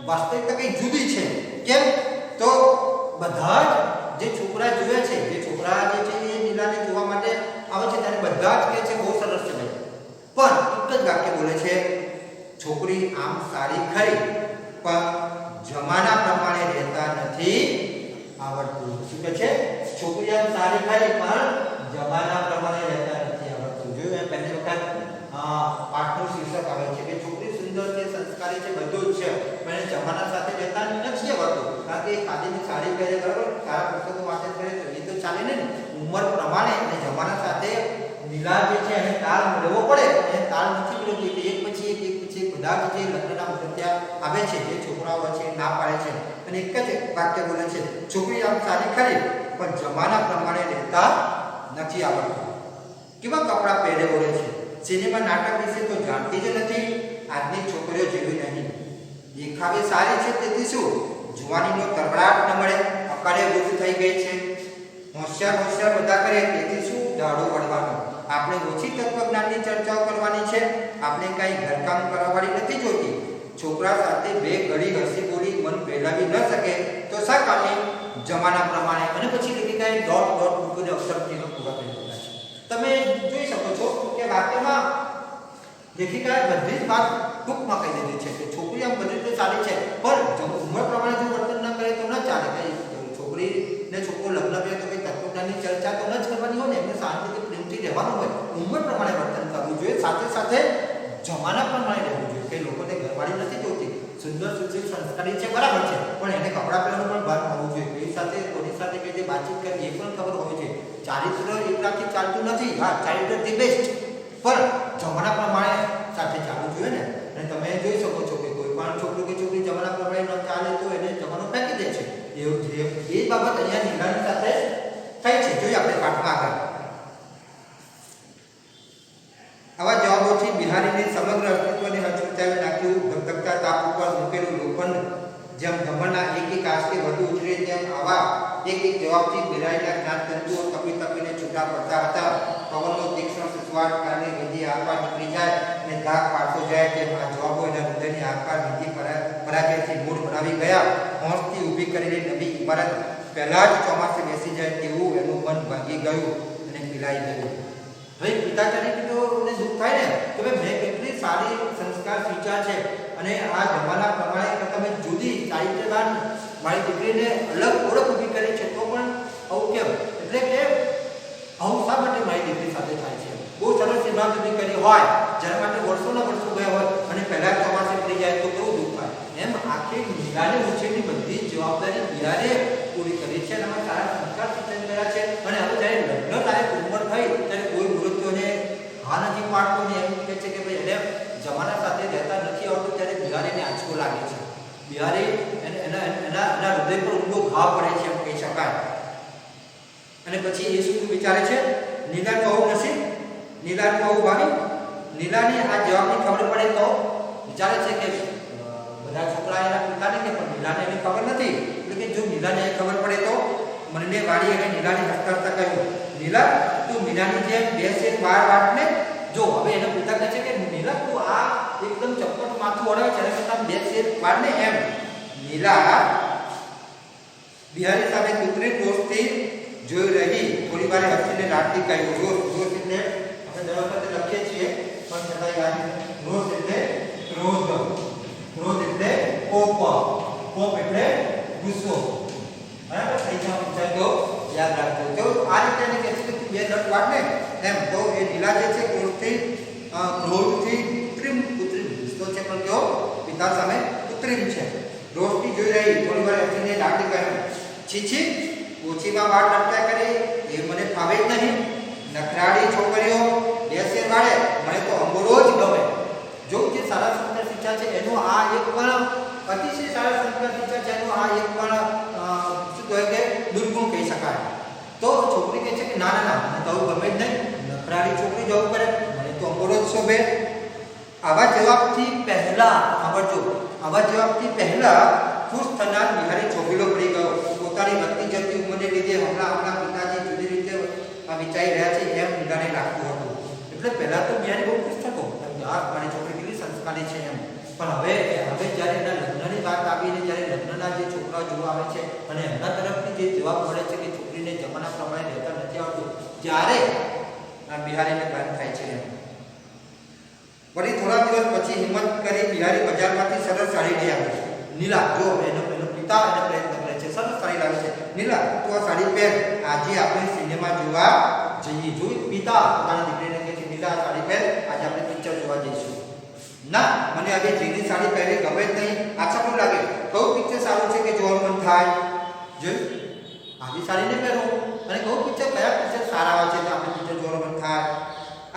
વાસ્તવિકતા કંઈ જુદી છે. કેમ? તો બધા જ જે છોકરા જુએ છે, જે છોકરા જે છે એ નીલાને જોવા માટે આવે છે ત્યારે બધા જ કહે છે બહુ સરસ છે. પણ એક જ વાક્ય બોલે છે, છોકરી આમ સારી ખરી પણ જમાના પ્રમાણે રહેતા નથી આવડતું. શું કહે છે? છોકરી આમ સારી ખરી પણ જમાના પ્રમાણે રહેતા નથી આવડતું. જોયું પહેલી વખત પાઠનું શીર્ષક આવે છે કે છોકરી સુંદર છે, સંસ્કારી છે, બધું જ છે, પણ એ જમાના સાથે રહેતા નથી આવડતું. કારણ કે ખાદીની સાડી પહેરે, બરાબર, સારા પુસ્તકો વાંચે કરે તો એ તો ચાલે ને. ઉંમર પ્રમાણે અને જમાના સાથે મિલાપ જે છે એને તાલ મેળવવો પડે. એ તાલ નથી મેળવતી એટલે એક પછી એક બધા જે લગ્નના મુહૂર્ત ત્યાં આવે છે, જે છોકરાઓ છે ના પાડે છે અને એક જ વાક્ય બોલે છે, છોકરી આમ સારી ખરી પણ જમાના પ્રમાણે રહેતા નથી આવડતું. કેવા કપડાં પહેરે બોલે છે, સિનેમા નાટક વિશે તો જાણતી જ નથી, આજની છોકરીઓ જેવી નહીં. દેખાવે સારી છે તેથી શું જુવાનીનો તરબડાટ ન મળે, અકાળે વૃદ્ધ થઈ ગઈ છે. હોશિયાર બધા કરે તેથી શું દાડો વળવાનો. આપણે ઓછી તત્વજ્ઞાનની ચર્ચાઓ કરવાની છે, આપણે કઈ ઘરકામ કરવાવાળી નથી જોતી. છોકરા સાથે બે ઘડી હસી બોલી મન બહેલાવી ન શકે તો શા કામે જમાના પ્રમાણે. અને પછી લેખિકાએ ડોટ મૂકીને અક્ષરચિહ્નો પૂરા કરી દીધા છે. તમે જોઈ શકો છો કે વાક્યમાં લેખિકાએ બધી જ વાત ટૂંકમાં કહી દીધી છે કે છોકરી આમ બધી રીતે સારી છે પણ ઉંમર પ્રમાણે જો વર્તન ન કરે તો ન ચાલે. કઈ છોકરીને છોકરો લગ્ન કરે તો કઈ તત્વજ્ઞાનની ચર્ચા તો ન જ કરવાની હોય ને, એમને શાંતિથી પ્રેમથી રહેવાનું હોય, ઉંમર પ્રમાણે વર્તન કરવું જોઈએ, સાથે સાથે જમાના પ્રમાણે રહેવું જોઈએ. કે લોકોને ઘરવાળી નથી જોતી, સુંદર સુશીલ સંસ્કારી છે, બરાબર છે, પણ એને કપડાં પહેરવાનું પણ ભાન હોવું જોઈએ. કોઈ સાથે કોની સાથે કઈ રીતે વાતચીત કરવી એ પણ ખબર હોવી જોઈએ. ચારિત્ર એકલાથી ચાલતું નથી. હા, ચારિત્ર ધી બેસ્ટ, પણ જમાના પ્રમાણે સાથે ચાલવું જોઈએ ને. અને તમે જોઈ શકો છો કે કોઈ પણ છોકરો કે છોકરી જમાના પ્રમાણે ન ચાલે તો એને જમાનો ફેંકી દે છે. એ બાબત અહીંયા નિર્ણયની સાથે થઈ છે. જોઈએ આપણે પાઠમાં આગળ. આવા જવાબોથી બિહારીની સમગ્ર અસ્તિત્વને હચમચાવી નાખ્યું. ધગધગતા તાપ ઉપર મૂકેલું લોખંડ જેમ ધમરના એક આંચકે વધુ ઉતરે તેમ આવા એક જવાબથી બિહારીના જ્ઞાનતંતુઓ તપીને છૂટા પડતા હતા. પવનનો તીક્ષ્ણ સુસવાટ કારણે વિધિ આરપાર નીકળી જાય અને ધાક પાડતો જાય તેમ આ જવાબો એના હૃદયની આરપાર વિધિ પરાજયથી મૂળ બનાવી ગયા. હોંશથી ઊભી કરીને નવી ઇમારત પહેલા જ ચોમાસે બેસી જાય તેવું એનું મન ભાંગી ગયું અને પીલાઈ ગયું. ભાઈ પિતા તરીકે તો એને દુઃખ થાય ને કે ભાઈ મેં કેટલી સારી સંસ્કાર શીખ્યા છે અને આ જમાના પ્રમાણે તમે જુદી ચારિત્રવાન મારી દીકરીને અલગ ઓળખ ઊભી કરી છે તો પણ આવું કેમ? એટલે કે આવું શા માટે મારી દીકરી સાથે થાય છે? બહુ સરસ સિદ્ધાંત ઊભી કરી હોય, જેના માટે વર્ષોના વર્ષો ગયા હોય અને પહેલા ચોમાસે પડી જાય તો કેવું દુઃખ થાય. એમ આખી મીરાને ઉછેરની બધી જ જવાબદારી મીરાને પૂરી કરી છે અને સારા સંસ્કાર શિક્ષણ કર્યા છે. અને હવે જ્યારે લગ્ન લાયક ઉંમર થઈ ત્યારે કોઈ મૃત્યુને હા નથી પાડતો ને એમ કહે છે કે ભાઈ એને જમાના સાથે રહેતા નથી આવડતું, ત્યારે બિહારીને આંચકો લાગે છે. બિહારી એના હૃદય પર ઊંડો ઘા પડે છે એમ કહી શકાય. અને પછી એ શું વિચારે છે? નીલાનું આવું નસીબ, નીલાનું આવું ભાવી. નીલાને આ જવાબની ખબર પડે તો વિચારે છે કે બધા છોકરા એના પિતાને કે પણ નીલાને એની ખબર નથી. એટલે કે જો નીલાને ખબર પડે તો મનને વાળી અને નીલાને હસતા કહ્યું, નીલા તું મીનાની જેમ બે શેર બાર વાટને જો. હવે એના પિતા કહે છે કે નીલા તું આ એકદમ ચપટ માથું ઓળે છે અને તમે બે શેર વાળને એમ. નીલા બિહારી સામે કુતરી દોસ્તી જોઈ રહી. થોડી વાર હસીને રાતથી કહ્યું, જોશ એટલે આપણે દર વખતે લખીએ છીએ પણ છતાં યાદ. રોષ એટલે ક્રોધ, ક્રોધ એટલે કોપ, કોપ એટલે ગુસ્સો. બરાબર થઈ જાવ વિચાર તો યાદ રાખજો. તો આ રીતે એને કહે છે કે તું બે લટ વાળને એમ. તો એ નીલા જે છે ક્રોધથી કૃત્રિમ ગુસ્સો છે પણ કેવો પિતા સામે કૃત્રિમ છે. રોષથી જોઈ રહી. થોડી વાર હસીને રાતથી કહ્યું, છી ઓછીમાં વાળ લટક્યા કરે એ મને ફાવે જ નહીં. નખરાળી છોકરીઓ બે શેર વાળે મને તો અંગોરો જ ગમે. જો જે સારા સંસ્કાર શીખ્યા છે એનો આ એક પણ અતિશય સારા સંસ્કાર શીખ્યા છે એનો આ એક પણ શું કહેવાય કે દુર્ગુણ કહી શકાય. તો છોકરી કહે છે કે ના ના ના મને તો આવું ગમે જ નહીં. નખરાળી છોકરી જવું કરે મને તો અંગોરો જ શોભે. આવા જવાબથી પહેલા ખુશ થનાર બિહારી ચોગીલો પડી ગયો. પોતાની વધતી જતી ઉંમરને લીધે હમણાં પિતાજી જુદી રીતે વિચારી રહ્યા છે એમ નીલાને લાગતું હતું. એટલે પહેલા તો બિહારી બહુ ખુશ થતો, મારી છોકરી કેટલી સંસ્કારી છે એમ. પણ હવે જ્યારે એના લગ્નની વાત આવીને જ્યારે લગ્નના જે છોકરાઓ જોવા આવે છે અને એમના તરફથી જે જવાબ મળે છે કે છોકરીને જમાના પ્રમાણે રહેતા નથી આવતું, ત્યારે આ બિહારીને બંધ થાય છે એમ. वળી થોડા દિવસ પછી હિંમત કરી બિહારી બજારમાંથી સરસ સાડી લઈ આવે છે. નીલા જો એનો પિતા એને પ્રયત્ન કરે છે, સરસ સાડી લાવે છે. નીલા તું આ સાડી પહેર, આજે આપણે સિનેમા જોવા જઈએ. જોઈ પિતા પોતાની દીકરીને કહે છે, નીલા આ સાડી પહેર, આજે આપણે પિક્ચર જોવા જઈશું. ના, મને આજે જીની સાડી પહેરી ગમે જ નહીં, આછા લાગે. કયું પિક્ચર સારું છે કે જોવાનું મન થાય? જોઈ આવી સાડી ને પહેરો અને કયું પિક્ચર, કયા પિક્ચર સારા આવે છે તો આપણે પિક્ચર જોવાનું મન થાય.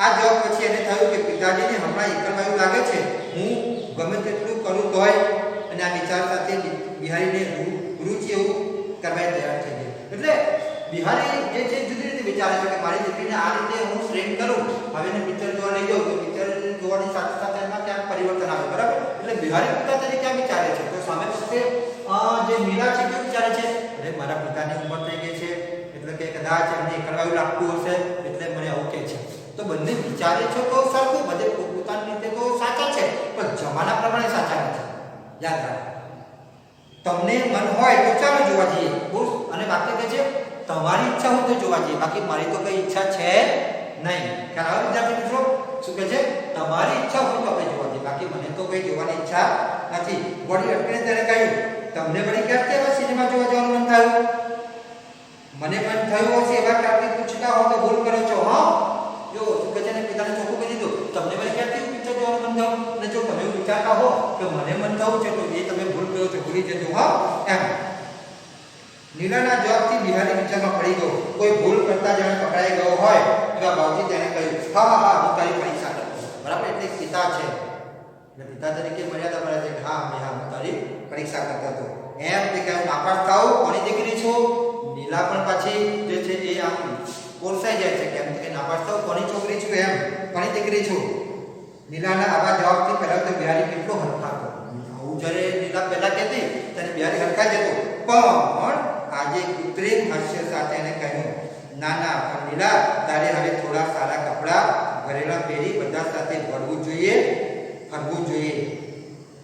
આ જવાબ પછી એને થયું કે પિતાજીને હમણાં એકલવાયું લાગે છે, હું ગમે તેટલું કરું તોય. અને આ વિચાર સાથે બિહારીને રુચિ એવું કરવા તૈયાર થઈ ગઈ. એટલે બિહારી જે છે જુદી રીતે વિચારે છે કે મારી દીકરીને આ રીતે હું ટ્રેન કરું, હવે એને પિક્ચર જોવા લઈ જાઉં તો પિક્ચર જોવાની સાથે સાથે એમાં ક્યાંક પરિવર્તન આવે, બરાબર. એટલે બિહારી પિતા તરીકે આ વિચારે છે. તો સામે વખતે જે મીરા છે કેવું વિચારે છે, અરે મારા પિતાની ઉંમર થઈ ગઈ છે, એટલે કે કદાચ એમને એકલવાયું લાગતું હશે એટલે મને આવું કહે છે. તો બંને વિચારે છે તો સરખું, બધે પોતાની રીતે તો સાચા છે, પણ જમાના પ્રમાણે સાચા નથી. યાદ રાખો, તમને મન હોય તો ચાલો જોવા જઈએ, અને બાકી કે છે તમારી ઈચ્છા હોય તો જોવા જઈએ, બાકી મારી તો કઈ ઈચ્છા છે નહીં. કારણ વિદ્યાર્થી મિત્રો શું કહે છે, તમારી ઈચ્છા હોય તો આપણે જોવા જઈએ, બાકી મને તો કઈ જોવાની ઈચ્છા નથી. વળી અટકીને તેને કહ્યું, તમને વળી ક્યારથી એવા સિનેમા જોવા જવાનું મન થયું? મને પણ થયું હશે, એવા ક્યારથી પૂછતા હો તો ભૂલ કરો છો. હા, જો શું કહે છે ને, પિતાને ચોખ્ખું કહી દીધું, તમને વળી ક્યારથી પિક્ચર જોવાનું મન થયું? અને જો તમે વિચારતા હો કે મને મન થયું છે તો એ તમે ભૂલ કરો છો, ભૂલી જજો. હા, એમ. નીલાના જવાબથી બિહારી વિચારમાં પડી ગયો. કોઈ ભૂલ કરતા જાણે પકડાઈ ગયો હોય એવા ભાવથી તેને કહ્યું, હા હા હું તારી પરીક્ષા કરું, બરાબર. એટલે પિતા છે, એટલે પિતા તરીકે મર્યાદા મળે છે કે હા હું તારી પરીક્ષા કરતો હતો. એમ તે કહ્યું, નાપાસ થાવ, કોની દીકરી છો? નીલા પણ પાછી જે છે એ આમ કોરસાઈ જાય છે, કેમ કે નાપાસ થાવ, કોની છોકરી છું, એમ કોની દીકરી છું? નીલાના આવા જવાબથી પહેલા તો બિહારી કેટલો હરખાતો. આવું જ્યારે નીલા પહેલા કહેતી ત્યારે બિહારી હરખાઈ જતો, પણ આજે કૃત્રિમ હાસ્ય સાથે એને કહ્યું, ના ના પણ નીલા, તારે હવે થોડા સારા કપડા ઘરેલા પહેરી બધા સાથે ફરવું જોઈએ.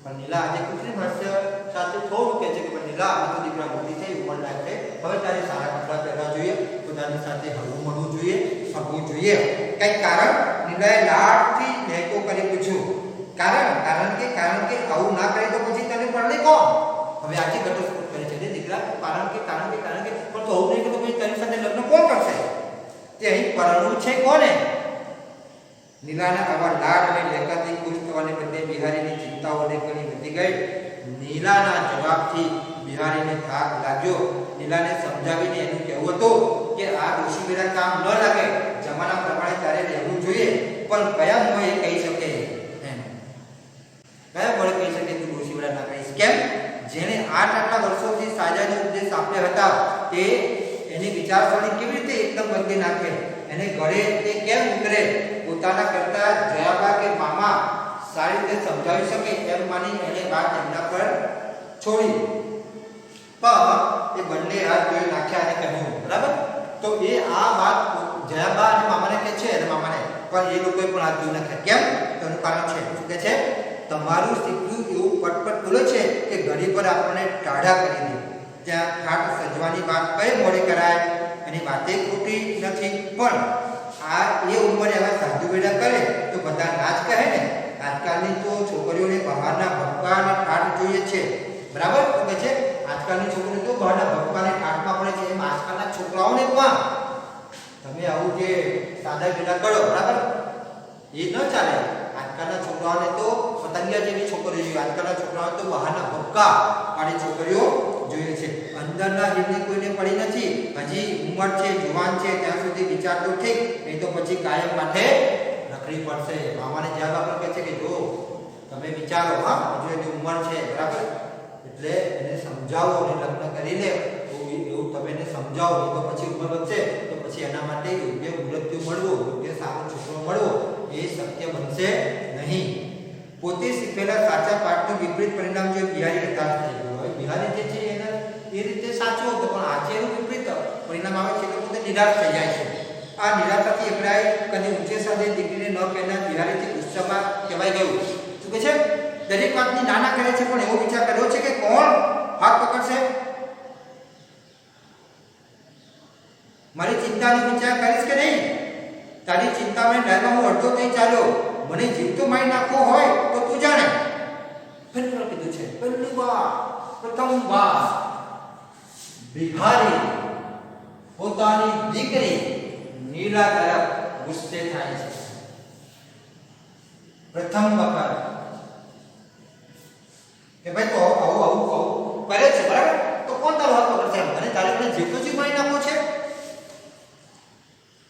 પણ નીલા આજે કૃત્રિમ હાસ્ય સાથે થોડું કહે છે કે પણ નીલા, હવે તો દીકરા મોટી થઈ, ઉંમર લાયક છે, હવે તારે સારા કપડા પહેરવા જોઈએ, બધાની સાથે હળવું મળવું જોઈએ, ફરવું જોઈએ. કઈ કારણ? નીલાએ લાડથી લહેકો કરી પૂછ્યું. કારણ કે આવું ના કરે તો પછી તને પરણે કોણ? હવે આજે ઘટસ્ફોટ કરે છે દીકરા, કારણ કે પણ તો આવું નહીં કે તો પછી તારી સાથે લગ્ન કોણ કરશે? તે અહીં પરણવું છે કોને? નીલાના આવા લાડ અને લેખાથી ખુશ થવાને બદલે બિહારીની ચિંતાઓને ઘણી વધી ગઈ. નીલાના જવાબથી બિહારીને થાક લાગ્યો. નીલાને સમજાવીને એનું કહેવું હતું કે આ ડોશીમેરા કામ ન લાગે, જમાના પ્રમાણે તારે રહેવું જોઈએ, પણ કયા મોએ કહી શકે? કયા મોએ કહી શકે તું ડોશીમેરા ના કહીશ? કેમ? જેને આટલા વર્ષોથી સાજાનો ઉપદેશ આપ્યા હતા તે એની વિચારસરણી કેવી રીતે એકદમ બદલી નાખે? એને ઘરે તે કેમ ઉતરે? પોતાના કરતા જયાબા કે મામા સારી રીતે સમજાવી શકે એમ માની એને વાત એમના પર છોડી. પણ એ બંને હાથ જોઈ નાખ્યા અને કહ્યું, બરાબર. તો એ આ વાત જયાબા અને મામાને કહે છે, અને મામાને પણ એ લોકોએ પણ હાથ જોઈ નાખ્યા. કેમ? તેનું કારણ છે, શું કહે છે? તમારું શીખ્યું એવું પટપટ બોલે છે કે ઘડી પર આપણને ટાઢા કરી દે. ત્યાં ખાટ સજવાની વાત કઈ મોડે કરાય? એની વાતે ખોટી નથી, પણ આ એ ઉંમરે આવા સાધુ બેડા કરે તો બધા નાચ કહે ને. આજકાલની તો છોકરીઓને બહારના ભક્કા અને ઠાઠ જોઈએ છે, બરાબર. તો કહે છે આજકાલની છોકરીઓ તો બહારના ભક્કા અને ઠાઠમાં પડે છે, એમ આજકાલના છોકરાઓને પણ તમે આવું જે સાદા બેડા કરો, બરાબર, એ ન ચાલે. આજકાલના છોકરાઓને તો પતંગિયા જેવી છોકરીઓ જોઈએ, આજકાલના છોકરાઓ તો બહારના ભક્કા વાળી છોકરીઓ જોઈએ છે. અંદરના દિલની કોઈને પડી નથી, હજી ઉંમર છે, જુવાન છે, ત્યાં સુધી વિચાર તો ઠીક, નહીં તો પછી કાયમ માટે નકરી પડશે. મામાને જવાબ આપો કહે છે કે જો તમે વિચારો, હા હજુ એની ઉંમર છે, બરાબર, એટલે એને સમજાવો અને લગ્ન કરી લે એવું તમે એને સમજાવો, નહીં તો પછી ઉંમર વધશે તો પછી એના માટે યોગ્ય મૃત્યુ મળવો, યોગ્ય સારો છોકરો મળવો એ શક્ય બનશે નહીં. પોતે શીખેલા સાચા પાઠનું વિપરીત પરિણામ જો બિહારી હતાશ થઈ ગયો. હવે બિહારી જે છે એને એ રીતે સાચો હતો, પણ આજે એનું વિપરીત પરિણામ આવે છે, એટલે પોતે નિરાશ થઈ જાય છે. આ નિરાશાથી એકલાય કદી ઊંચે સાથે દીકરીને ન કહેનાર બિહારીથી ગુસ્સામાં કહેવાય ગયું. શું કહે છે? દરેક વાતની નાના કરે છે, પણ એવો વિચાર કર્યો છે કે કોણ હાથ પકડશે? મારી ચિંતાનો વિચાર કરીશ કે નહીં? તારી ચિંતામાં ડરમાં હું અડધો થઈ ચાલ્યો. મને જીવતો મારી નાખવો હોય તો તું જાણે. ફરી વાર કીધું છે, પહેલી વાર, પ્રથમ વાર બિહારી પોતાની દીકરી નીલા તરફ ગુસ્સે થાય છે. પ્રથમ વખત કે ભાઈ તો આવું કરે છે, બરાબર, તો કોણ તારો હાથ પકડશે? અને તારે મને જીવતો જીવ મારી નાખવો છે?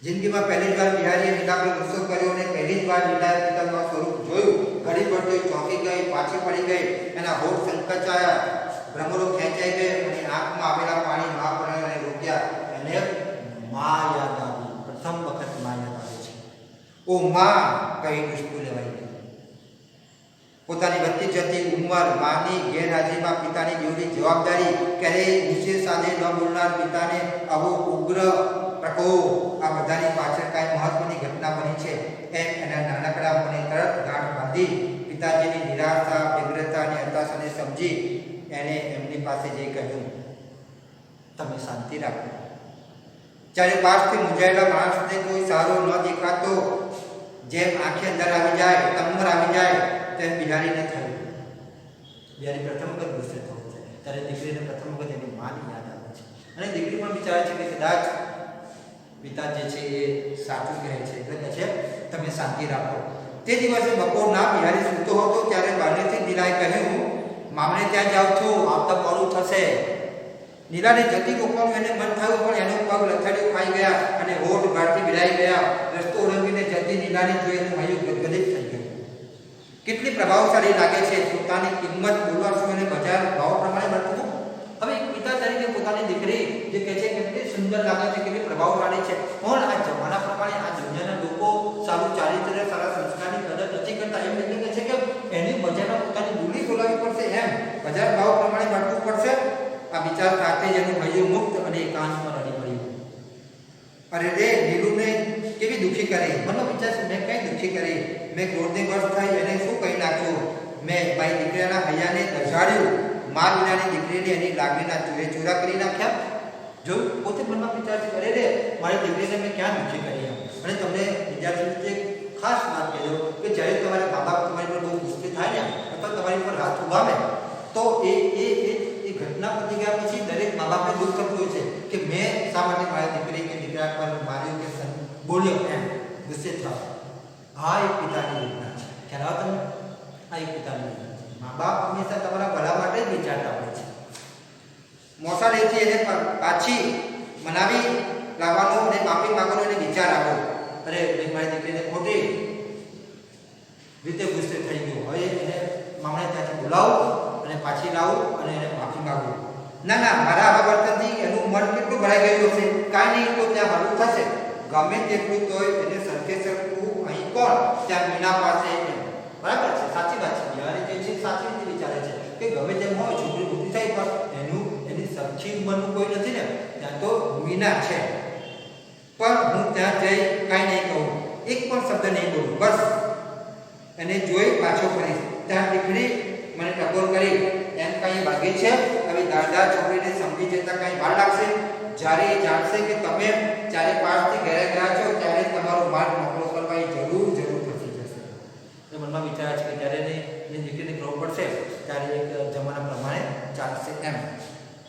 જિંદગીમાં પહેલી જ વાર બિહારીએ નીલા પર ગુસ્સો કર્યો અને પહેલી જ વાર નીલાએ પિતાનું સ્વરૂપ જોયું. ઘડી પડતી ચોંકી ગઈ, પાછી પડી ગઈ, એના હોઠ સંકચાયા, ભ્રમરો ખેંચાઈ ગઈ અને આંખમાં આવેલા પાણી મહાપ્રણયને રોક્યા. એને માં યાદ આવી. પ્રથમ વખત માં યાદ આવે છે. ઓ માં કઈ દુષ્ટું લેવાઈ ગયું. પોતાની વધતી જતી ઉંમર, માની ગેરહાજરીમાં પિતાની બેવડી જવાબદારી, ક્યારેય ગુસ્સે સાથે ન બોલનાર પિતાને આવો ઉગ્ર પ્રકોપ, આ બધાની પાછળ કાંઈ મહત્વની ઘટના બની છે એમ એના નાનકડા મને તરત ગાંઠ બાંધી. પિતાજીની નિરાશા, વ્યગ્રતા અને હતાશાને સમજી એણે એમની પાસે જઈ કહ્યું, તમે શાંતિ રાખો. જ્યારે પાસથી મૂંઝાયેલા માણસને કોઈ સારો ન દેખાતો, જેમ આંખે અંદર આવી જાય, તમર આવી જાય, તેમ બિહારીને થયું. બિહારી પ્રથમ વખત ગુસ્સે થયો છે ત્યારે દીકરીને પ્રથમ વખત એની માની યાદ આવે છે. અને દીકરી પણ વિચારે છે કે કદાચ પિતા જે છે એ સાચું કહે છે, એટલે કહે છે તમે શાંતિ રાખો. તે દિવસે બપોરના બિહારી સૂતો હતો ત્યારે બહારથી નીલાએ કહ્યું, મામલે ત્યાં જાઉં છું, આવતા મોડું થશે. નીલાને જતી રોકવાનું એને મન થયું, પણ એનો પગ લથડિયું ખાઈ ગયા અને હોઠ ગાળથી ભીડાઈ ગયા. રસ્તો ઓળંગીને જતી નીલાને જોઈ એનું હૈયું ગદગદિત થઈ ગયું. કેટલી પ્રભાવશાળી લાગે છે, પોતાની કિંમત બોલવા સમયે બજાર ભાવ પ્રમાણે વર્તવું. હવે એક પિતા તરીકે પોતાની દીકરી જે કહે છે કેટલી સુંદર લાગે છે, કેટલી પ્રભાવશાળી છે, પણ આ જમાના પ્રમાણે આ દુનિયાના લોકો સારું ચારિત્ર્ય, સારા સંસ્કારની કદર નથી કરતા. એમ એટલે કહે છે કે એની બજારમાં પોતાની બોલી બોલાવવી પડશે, એમ બજાર ભાવ પ્રમાણે વર્તવું પડશે. આ વિચાર સાથે જ એનું હૈયું મુક્ત અને એકાંતમાં રડી પડ્યું. અરે રે, નીલુને કેવી દુઃખી કરી. મને વિચાર છે, મેં કઈ દુઃખી કરી? મેં ક્રોધને વશ થઈ એને શું કહી નાખ્યું? મેં મારી દીકરીના હૈયાને દઝાડ્યું. માર વિનાની દીકરીને એની લાગણીના ચૂરે ચૂરા કરી નાખ્યા. જો પોતે મનમાં વિચાર છે, અરે રે, મારી દીકરીને મેં ક્યાં દુઃખી કરી. અને તમને વિદ્યાર્થી એક ખાસ વાત કહેજો કે જ્યારે તમારા મા બાપ તમારી પર બહુ ગુસ્સે થાય ને અથવા તમારી પર હાથ ઉભાવે તો એ ઘટના પતી ગયા પછી દરેક મા બાપને દુઃખ થતું હોય છે કે મેં શા માટે મારી દીકરી કે દીકરા પર માર્યું કે બોલ્યો, એમ ગુસ્સે થાવ. આ એક પિતાની યોજના છે. ખ્યાલ આવે તમને? આ એક પિતાની યોજના છે. મા બાપ હંમેશા તમારા ભલા માટે જ વિચારતા હોય છે. મોસાળેથી એને પાછી મનાવી લાવવાનો અને માફી માંગવાનો એને વિચાર આવ્યો. અરે મારી દીકરીને ખોટી રીતે ગુસ્સે થઈ ગયો, હવે એને મામણે ત્યાંથી બોલાવું અને પાછી લાવું અને એને માફી માંગવું. ના, મારા આવા વર્તનથી એનું મન કેટલું ભરાઈ ગયું હશે. કાંઈ નહીં, તો ત્યાં હળવું થશે. ગમે તેટલું તોય એને સરખે સરખું અહીં કોણ, ત્યાં મીના પાસે. બરાબર છે, સાચી વાત છે. બિહારી જે છે સાચી રીતે વિચારે છે કે ગમે તેમ હોય, છોકરી બુદ્ધિ થાય પણ એની સરખી ઉંમરનું કોઈ નથી ને. ત્યાં તો મીના છે, પણ હું ત્યાં જઈ કાંઈ નહીં કહું, એક પણ શબ્દ નહીં બોલું, બસ એને જોઈ પાછો ફરીશ. ત્યાં દીકરી મને ટકોર કરી, એમ કાંઈ ભાગે છે. હવે દાદા છોકરીને સમજી જતા કાંઈ વાર લાગશે. જ્યારે એ જાણશે કે તમે ચારે પાંચથી ઘરે ગયા છો ત્યારે તમારો માર્ગ મોકળો કરવા એ જરૂર પહોંચી જશે. એ મનમાં વિચાર છે કે જ્યારે એની દીકરીને ખબર પડશે ત્યારે એક જમાના પ્રમાણે ચાલશે. એમ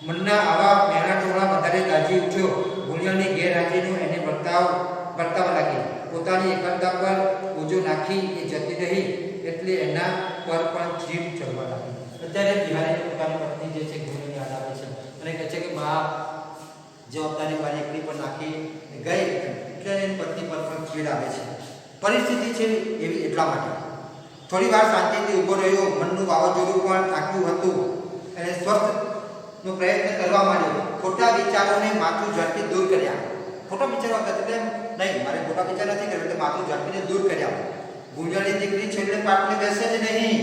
મનના આવા મેણા ટોળા વધારે ગાજી ઉઠ્યો. ગુણિયાની ગેરહાજરીનો એને વર્તાવા લાગી. પોતાની એકલતા પર ઓજો નાખી એ જતી રહી એટલે એના પર પણ જીભ ચડવા લાગી. અત્યારે બિહારીને પોતાની પત્ની જે છે ગુણિયાની યાદ આવે છે અને કહે છે કે બા જવાબદારી મારી એકલી પર નાખી ગઈ એટલે એની પત્ની પર પણ ચીડ આવે છે. પરિસ્થિતિ છે એવી એટલા માટે. થોડી વાર શાંતિથી ઊભો રહ્યો. મનનું વાવાઝોડું પણ થાક્યું હતું. એને સ્વસ્થનો પ્રયત્ન કરવા માંડ્યો. ખોટા વિચારોને માથું ઝડપી દૂર કર્યા. ખોટા વિચારો હતા એટલે નહીં, મારે ખોટા વિચાર નથી કર્યો એટલે માથું ઝડપીને દૂર કર્યા. ગુંજળની દીકરી છેલ્લે પાટલે બેસે જ નહીં.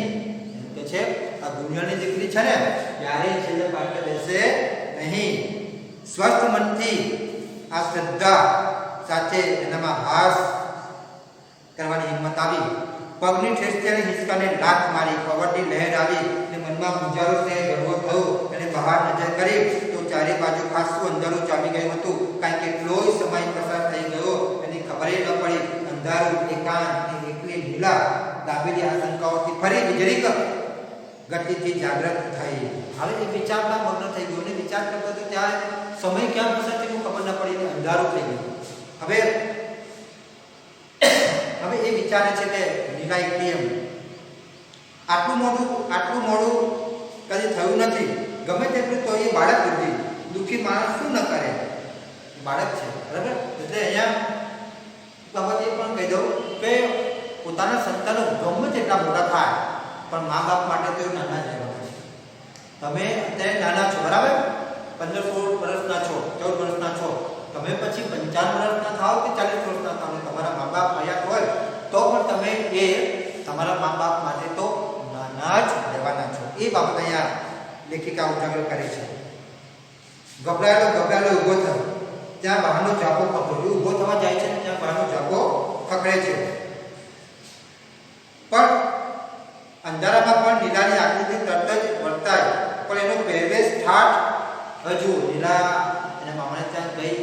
એમ કે છે આ ગુંજળની દીકરી છે ને ત્યારે છેલ્લે પાટલે બેસે નહીં. સ્વસ્થ મનથી આ શ્રદ્ધા સાથે એનામાં હાસ કરવાની હિંમત આવી. પગની ઠેસથી હિંચકાને લાત મારી. પવનની લહેર આવી અને મનમાં ગુંજારો છે, ગર્વ થયો. એને બહાર નજર કરી તો ચારે બાજુ ખાસું અંધારું જામી ગયું હતું. કારણ કે કેટલોય સમય પસાર થઈ ગયો એની ખબર ન પડી. અંધારું, એકાંત, એકલી લીલા દાબેલી આશંકાઓથી ફરી વીજળીક ગતિથી જાગૃત થઈ. હવે એ વિચારમાં મગ્ન થઈ ગયો ને વિચાર કરતો હતો ત્યાં સમય ક્યાં પસાર થયો ખબર ન પડી ને અંધારું થઈ ગયું. હવે એ વિચારે છે કે નીલા એકલી એમ આટલું મોડું કદી થયું નથી. ગમે તેટલું તો એ બાળક બુદ્ધિ દુઃખી માણસ શું ન કરે, બાળક છે બરાબર. એટલે અહીંયા બાબત એ પણ કહી દઉં કે પોતાના સંતાનો ગમે તેટલા મોટા થાય પણ મા બાપ માટે તો નાના જ રહેવાના છે. તમે અત્યારે નાના છો બરાબર, 15-16 વર્ષના છો, 14 વર્ષના છો, તમે પછી 55 વર્ષના થાવ કે 40 વર્ષના થાવ, તમારા મા બાપ હયાત હોય તો પણ તમે એ તમારા મા બાપ માટે તો નાના જ રહેવાના છો. એ બાબત અહીંયા લેખિકા ઉજાગર કરે છે. ગભરાયેલો ઊભો થયો, ત્યાં બહારનો ઝાપો પકડ્યો. ઊભો થવા જાય છે ત્યાં બહારનો ઝાપો પકડે છે. પણ અંધારામાં પણ નીલાની આકૃતિ તરત જ વર્તાય, પણ એનો પહેરવેશ ઠાઠ હજુ નીલા એના મામાને ત્યાં ગઈ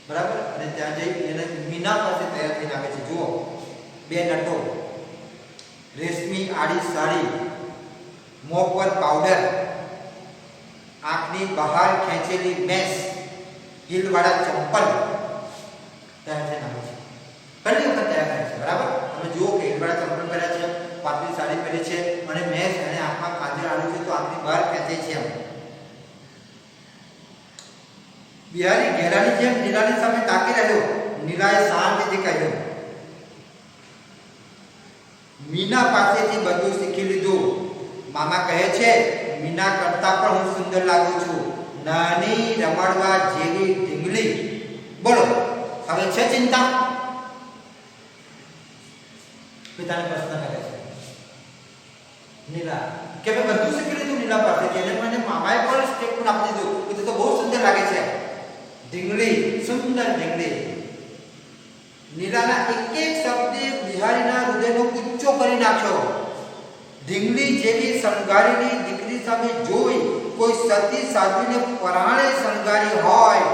બરાબર, અને ત્યાં જઈ એને મીના પાસે તૈયાર થઈને આવે છે. જુઓ, 2 નટો, રેશમી આડી સાડી, મોં પર પાવડર, આંખની બહાર ખેંચેલી મેસ, હીલવાળા ચંપલ તૈયાર થઈને આવે છે. ઘણી વખત તૈયાર થાય છે બરાબર. તમે જુઓ કે હીલવાળા ચંપલ પહેર્યા છે, પાતળી સાડી પહેરી છે અને મેસ અને આંખમાં કાજલ આડું છે તો આંખની બહાર ખેંચે છે. એમ બિહારી ઘેરાની જેમ નીલાની સામે તાકી રહ્યો. નીલાએ શાંતિથી કહ્યું, મીના પાસેથી બધું શીખી લીધું. મામા કહે છે મીના કરતા પણ હું સુંદર લાગુ છું. નાની રમાડવા જેવી ઢીંગલી. બોલો હવે છે ચિંતા? પિતાને પ્રશ્ન કરે છે નીલા કે મેં બધું શીખી લીધું નીલા પાસેથી, અને મને મામાએ પણ સ્ટેટમેન્ટ આપી દીધું કે તો બહુ સુંદર લાગે છે. ઢીંગલી, સુંદર ઢીંગલી. નીલાના એક શબ્દે બિહારીના હૃદયનો કૂચો કરી નાખ્યો. ઢીંગલી જેવી શણગારેલી દીકરી સામે જોઈ કોઈ સતી સાધ્વીને પરાણે શણગારી હોય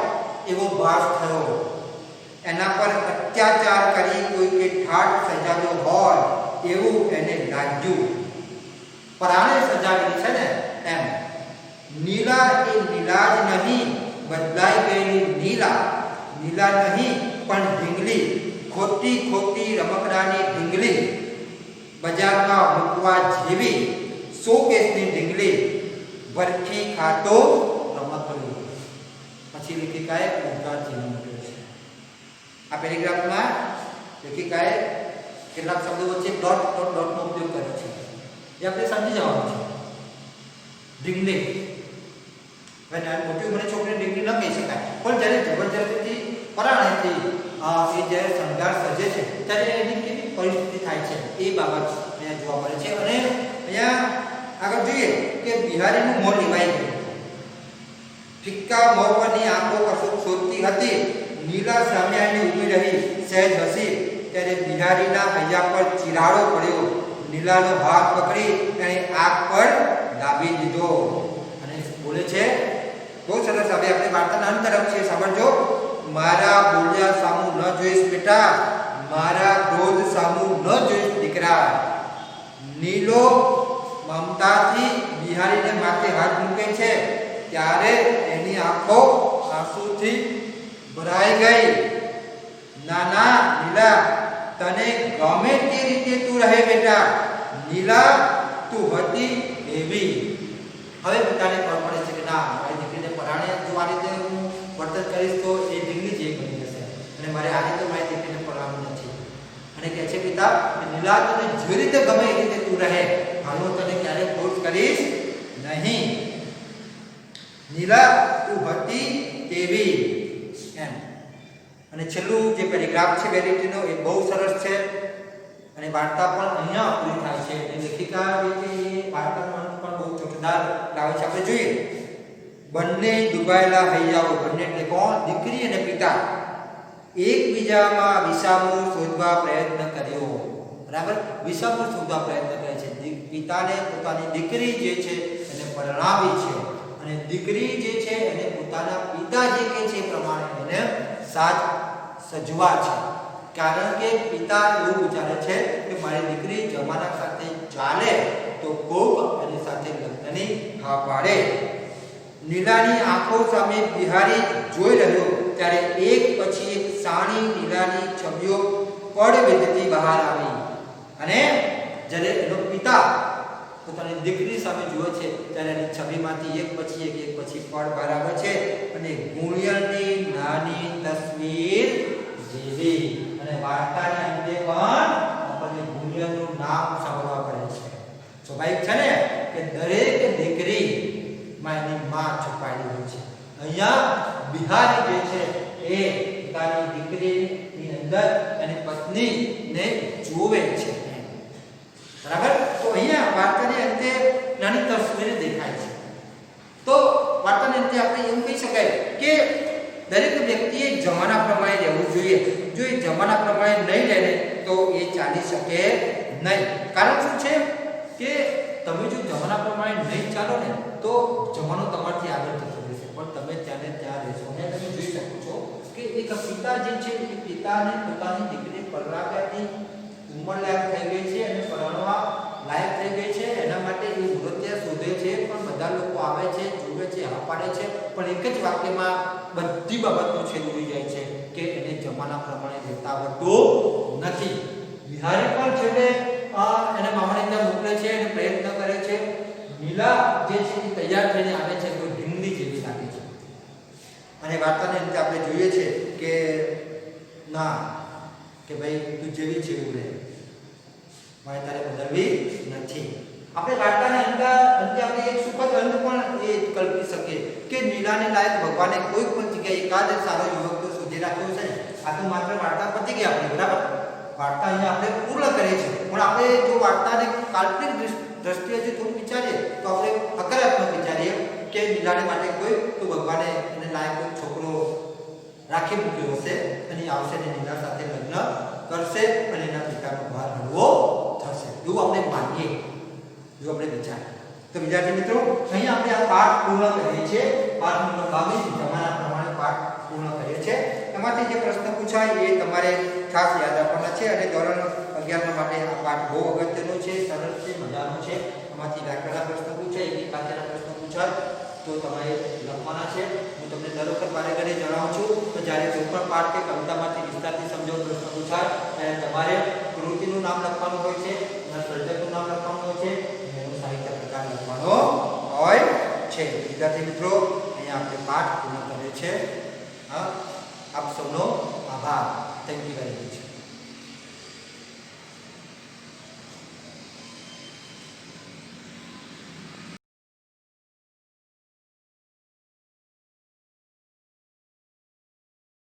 એવો ભાસ થયો. એના પર અત્યાચાર કરી કોઈને ઠાઠ સજાવ્યો હોય એવું એને લાગ્યું. પરાણે સજાવેલી છે ને એમ. નીલા એ નીલા જ નહીં, બદલાઈ ગયેલી નીલા. નીલા નહીં પણ ઢીંગલી, ખોટી રમકડાની ઢીંગલી, બજારમાં મૂકવા જેવી શોકેસની ઢીંગલી, ભરખી ખાતો રમકડું. પછી લેખિકાએ ઉદ્ગાર ચિહ્ન મૂક્યો છે. આ પેરેગ્રાફમાં લેખિકાએ કેટલાક શબ્દો વચ્ચે ડોટનો ઉપયોગ કર્યો છે, એ આપણે સમજી જવાનું છે. ઢીંગલી, મોટી ઉંમરની છોકરીને ઢીંગલી ન કહી શકાય, પણ જ્યારે જબરજસ્તી પરાણેથી એ જ્યારે શણગાર સજે છે ત્યારે એની કેવી પરિસ્થિતિ થાય છે એ બાબત અહીંયા જોવા મળે છે. અને અહીંયા આગળ જોઈએ કે બિહારીનું મોં લેવાઈ ગયું. ફિક્કા મોં પરની આંખો કશુંક શોધતી હતી. નીલા સામે આવીને ઊભી રહી, સહેજ હસી. ત્યારે બિહારીના હૈયા પર ચિરાડો પડ્યો. નીલાનો હાથ પકડી એણે આંખ પર દાબી દીધો અને બોલે છે, બહુ સરસ. હવે આપણે વાર્તાના અંત તરફ છે, સાંભળજો. મારા બોલ્યા સામું ન જોઈશ બેટા, મારા ક્રોધ સામું ન જોઈશ દીકરા. નીલો મમતાથી બિહારીને માથે હાથ મૂકે છે ત્યારે એની આંખો આંસુથી ભરાઈ ગઈ. નાના નીલા, તને ગમે તે રીતે તું રહે બેટા. નીલા, તું હતી એવી. હવે પિતાને ખબર પડે છે કે ના, મારી દીકરીને પરાણે જો આ રીતે હું વર્તન કરીશ તો એ ઢીંગલી જે બની જશે, અને મારે આ રીતે મારી દીકરીને પરાણવું નથી. અને કહે છે પિતા, નીલા, તને જે રીતે ગમે એ રીતે તું રહે, હું તને ક્યારેય ફોર્સ કરીશ નહીં. નીલા, તું હતી તેવી. એમ. અને છેલ્લું જે પેરેગ્રાફ છે વેલિટીનો, એ બહુ સરસ છે અને વાર્તા પણ અહીંયા પૂરી થાય છે. અને લેખિકા જે છે એ વાર્તાનો અંત પણ બહુ ચોટદાર લાવે છે. આપણે જોઈએ, બંને ડૂબાયેલા હૈયાઓ, બંને એટલે કોણ? દીકરી અને પિતા, એકબીજામાં વિસામો શોધવા પ્રયત્ન કર્યો. બરાબર, વિસામો શોધવા પ્રયત્ન કરે છે. પિતાને પોતાની દીકરી જે છે એને પરણાવી છે, અને દીકરી જે છે એને પોતાના પિતા જે કહે છે એ પ્રમાણે એને સાજ સજવા છે. કારણ કે પિતા એવું વિચારે છે કે મારી દીકરી જમાના સાથે ચાલે તો કોક એની સાથે લગ્નની હા પાડે. નીલાની આંખો સામે બિહારી જોઈ રહ્યો ત્યારે એક પછી એક સાણી નીલાની છબીઓ પડ વિધતી બહાર આવી અને જ્યારે એનો પિતા પોતાની દીકરી સામે જુએ છે ત્યારે એની છબીમાંથી એક પછી પડ બહાર આવે છે અને ગુણિયલની નાની તસવીર જેવી. અને વાર્તાની અંતે પણ આપણને ગુણિયલનું નામ સાંભળવા પડે છે. સ્વાભાવિક છે ને કે દરેક દીકરી માં એની માં છુપાયેલી હોય છે. અહીંયા બિહારી જે છે એ પોતાની દીકરીની અંદર એની પત્નીને જોવે છે. બરાબર. તો અહીંયા વાર્તાની અંતે નાની તસવીર દેખાય છે. તો વાર્તાની અંતે આપણે એવું કહી શકાય કે દરેક વ્યક્તિએ જમાના પ્રમાણે રહેવું જોઈએ. જો એ જમાના પ્રમાણે નહીં રહે તો એ ચાલી શકે નહીં. કારણ શું છે કે તમે જો જમાના પ્રમાણે નહીં ચાલો ને તો જમાનો તમારથી આગળ થતો રહેશે, પણ તમે ત્યાં ત્યાં રહેશો. ને તમે જોઈ શકો છો કે એક પિતા જે છે એ પિતાને પોતાની દીકરી પરણાવ્યાની ઉંમર લાયક થઈ ગઈ છે અને પરણવા લાયક થઈ ગઈ છે. એના માટે એ મુહૂર્ત શોધે છે, પણ બધા લોકો આવે છે, જોવે છે, હા પાડે છે, પણ એક જ વાક્યમાં બધી બાબતો છેદવી જાય છે કે એને જમાના પ્રમાણે રહેતા આવડતું નથી. બિહારી પણ છેલ્લે એને મામાને ત્યાં મોકલે છે અને પ્રયત્ન કરે છે. નીલા જે છે એ તૈયાર થઈને આવે છે તો ઢીંગલી જેવી લાગે છે. અને વાર્તાની અંતે આપણે જોઈએ છે કે ના કે ભાઈ તું જેવી છે એવું રહે, મારે તારે બદલવી નથી. આપણે વાર્તાના અંતે આપણે એક સુખદ અંત પણ એ કલ્પી શકીએ કે નીલાને લાયક ભગવાને કોઈ પણ જગ્યાએ એકાદ સારો યુવક તો શોધી રાખ્યો છે. આ તો માત્ર વાર્તા પતી ગઈ આપણી, બરાબર. વાર્તા અહીંયા આપણે પૂર્ણ કરીએ છીએ, પણ આપણે જો વાર્તાને કાલ્પનિક દ્રષ્ટિએ જો થોડું વિચારીએ તો આપણે હકારાત્મક વિચારીએ કે નીલાને માટે કોઈ તો ભગવાને એને લાયક કોઈ છોકરો રાખી મૂક્યો હશે અને આવશે ને નીલા સાથે લગ્ન કરશે અને એના પિતાનો ભાર હળવો થશે, એવું આપણે માનીએ, એવું આપણે વિચારીએ. તો વિદ્યાર્થી મિત્રો, અહીં આપણે આ પાઠ પૂર્ણ કરીએ છીએ. પાઠ નંબર 22 જમાના પ્રમાણે પાઠ પૂર્ણ કરીએ છીએ. એમાંથી જે પ્રશ્ન પૂછાય એ તમારે ખાસ યાદ રાખવાના છે. અને ધોરણ 11 માટે આ પાઠ બહુ અગત્યનો છે, સરળ છે, મજાનો છે. એમાંથી વ્યાકરણના પ્રશ્ન પૂછાય, એક વાક્યના પ્રશ્ન પૂછાય તો તમારે લખવાના છે. હું તમને દર વખત બારે ઘરે જણાવું છું તો જ્યારે કોઈ પણ પાઠ કે કવિતામાંથી વિસ્તારથી સમજો પ્રશ્ન પૂછાય ત્યારે તમારે કૃતિનું નામ લખવાનું હોય છે, એના સર્જકનું નામ લખવાનું હોય છે, એનો સાહિત્ય પ્રકાર લખવાનો હોય છે. વિદ્યાર્થી મિત્રો, અહીંયા આપણે પાઠ પૂર્ણ કરીએ છીએ. આપ સૌનો આભાર. Thank you very much.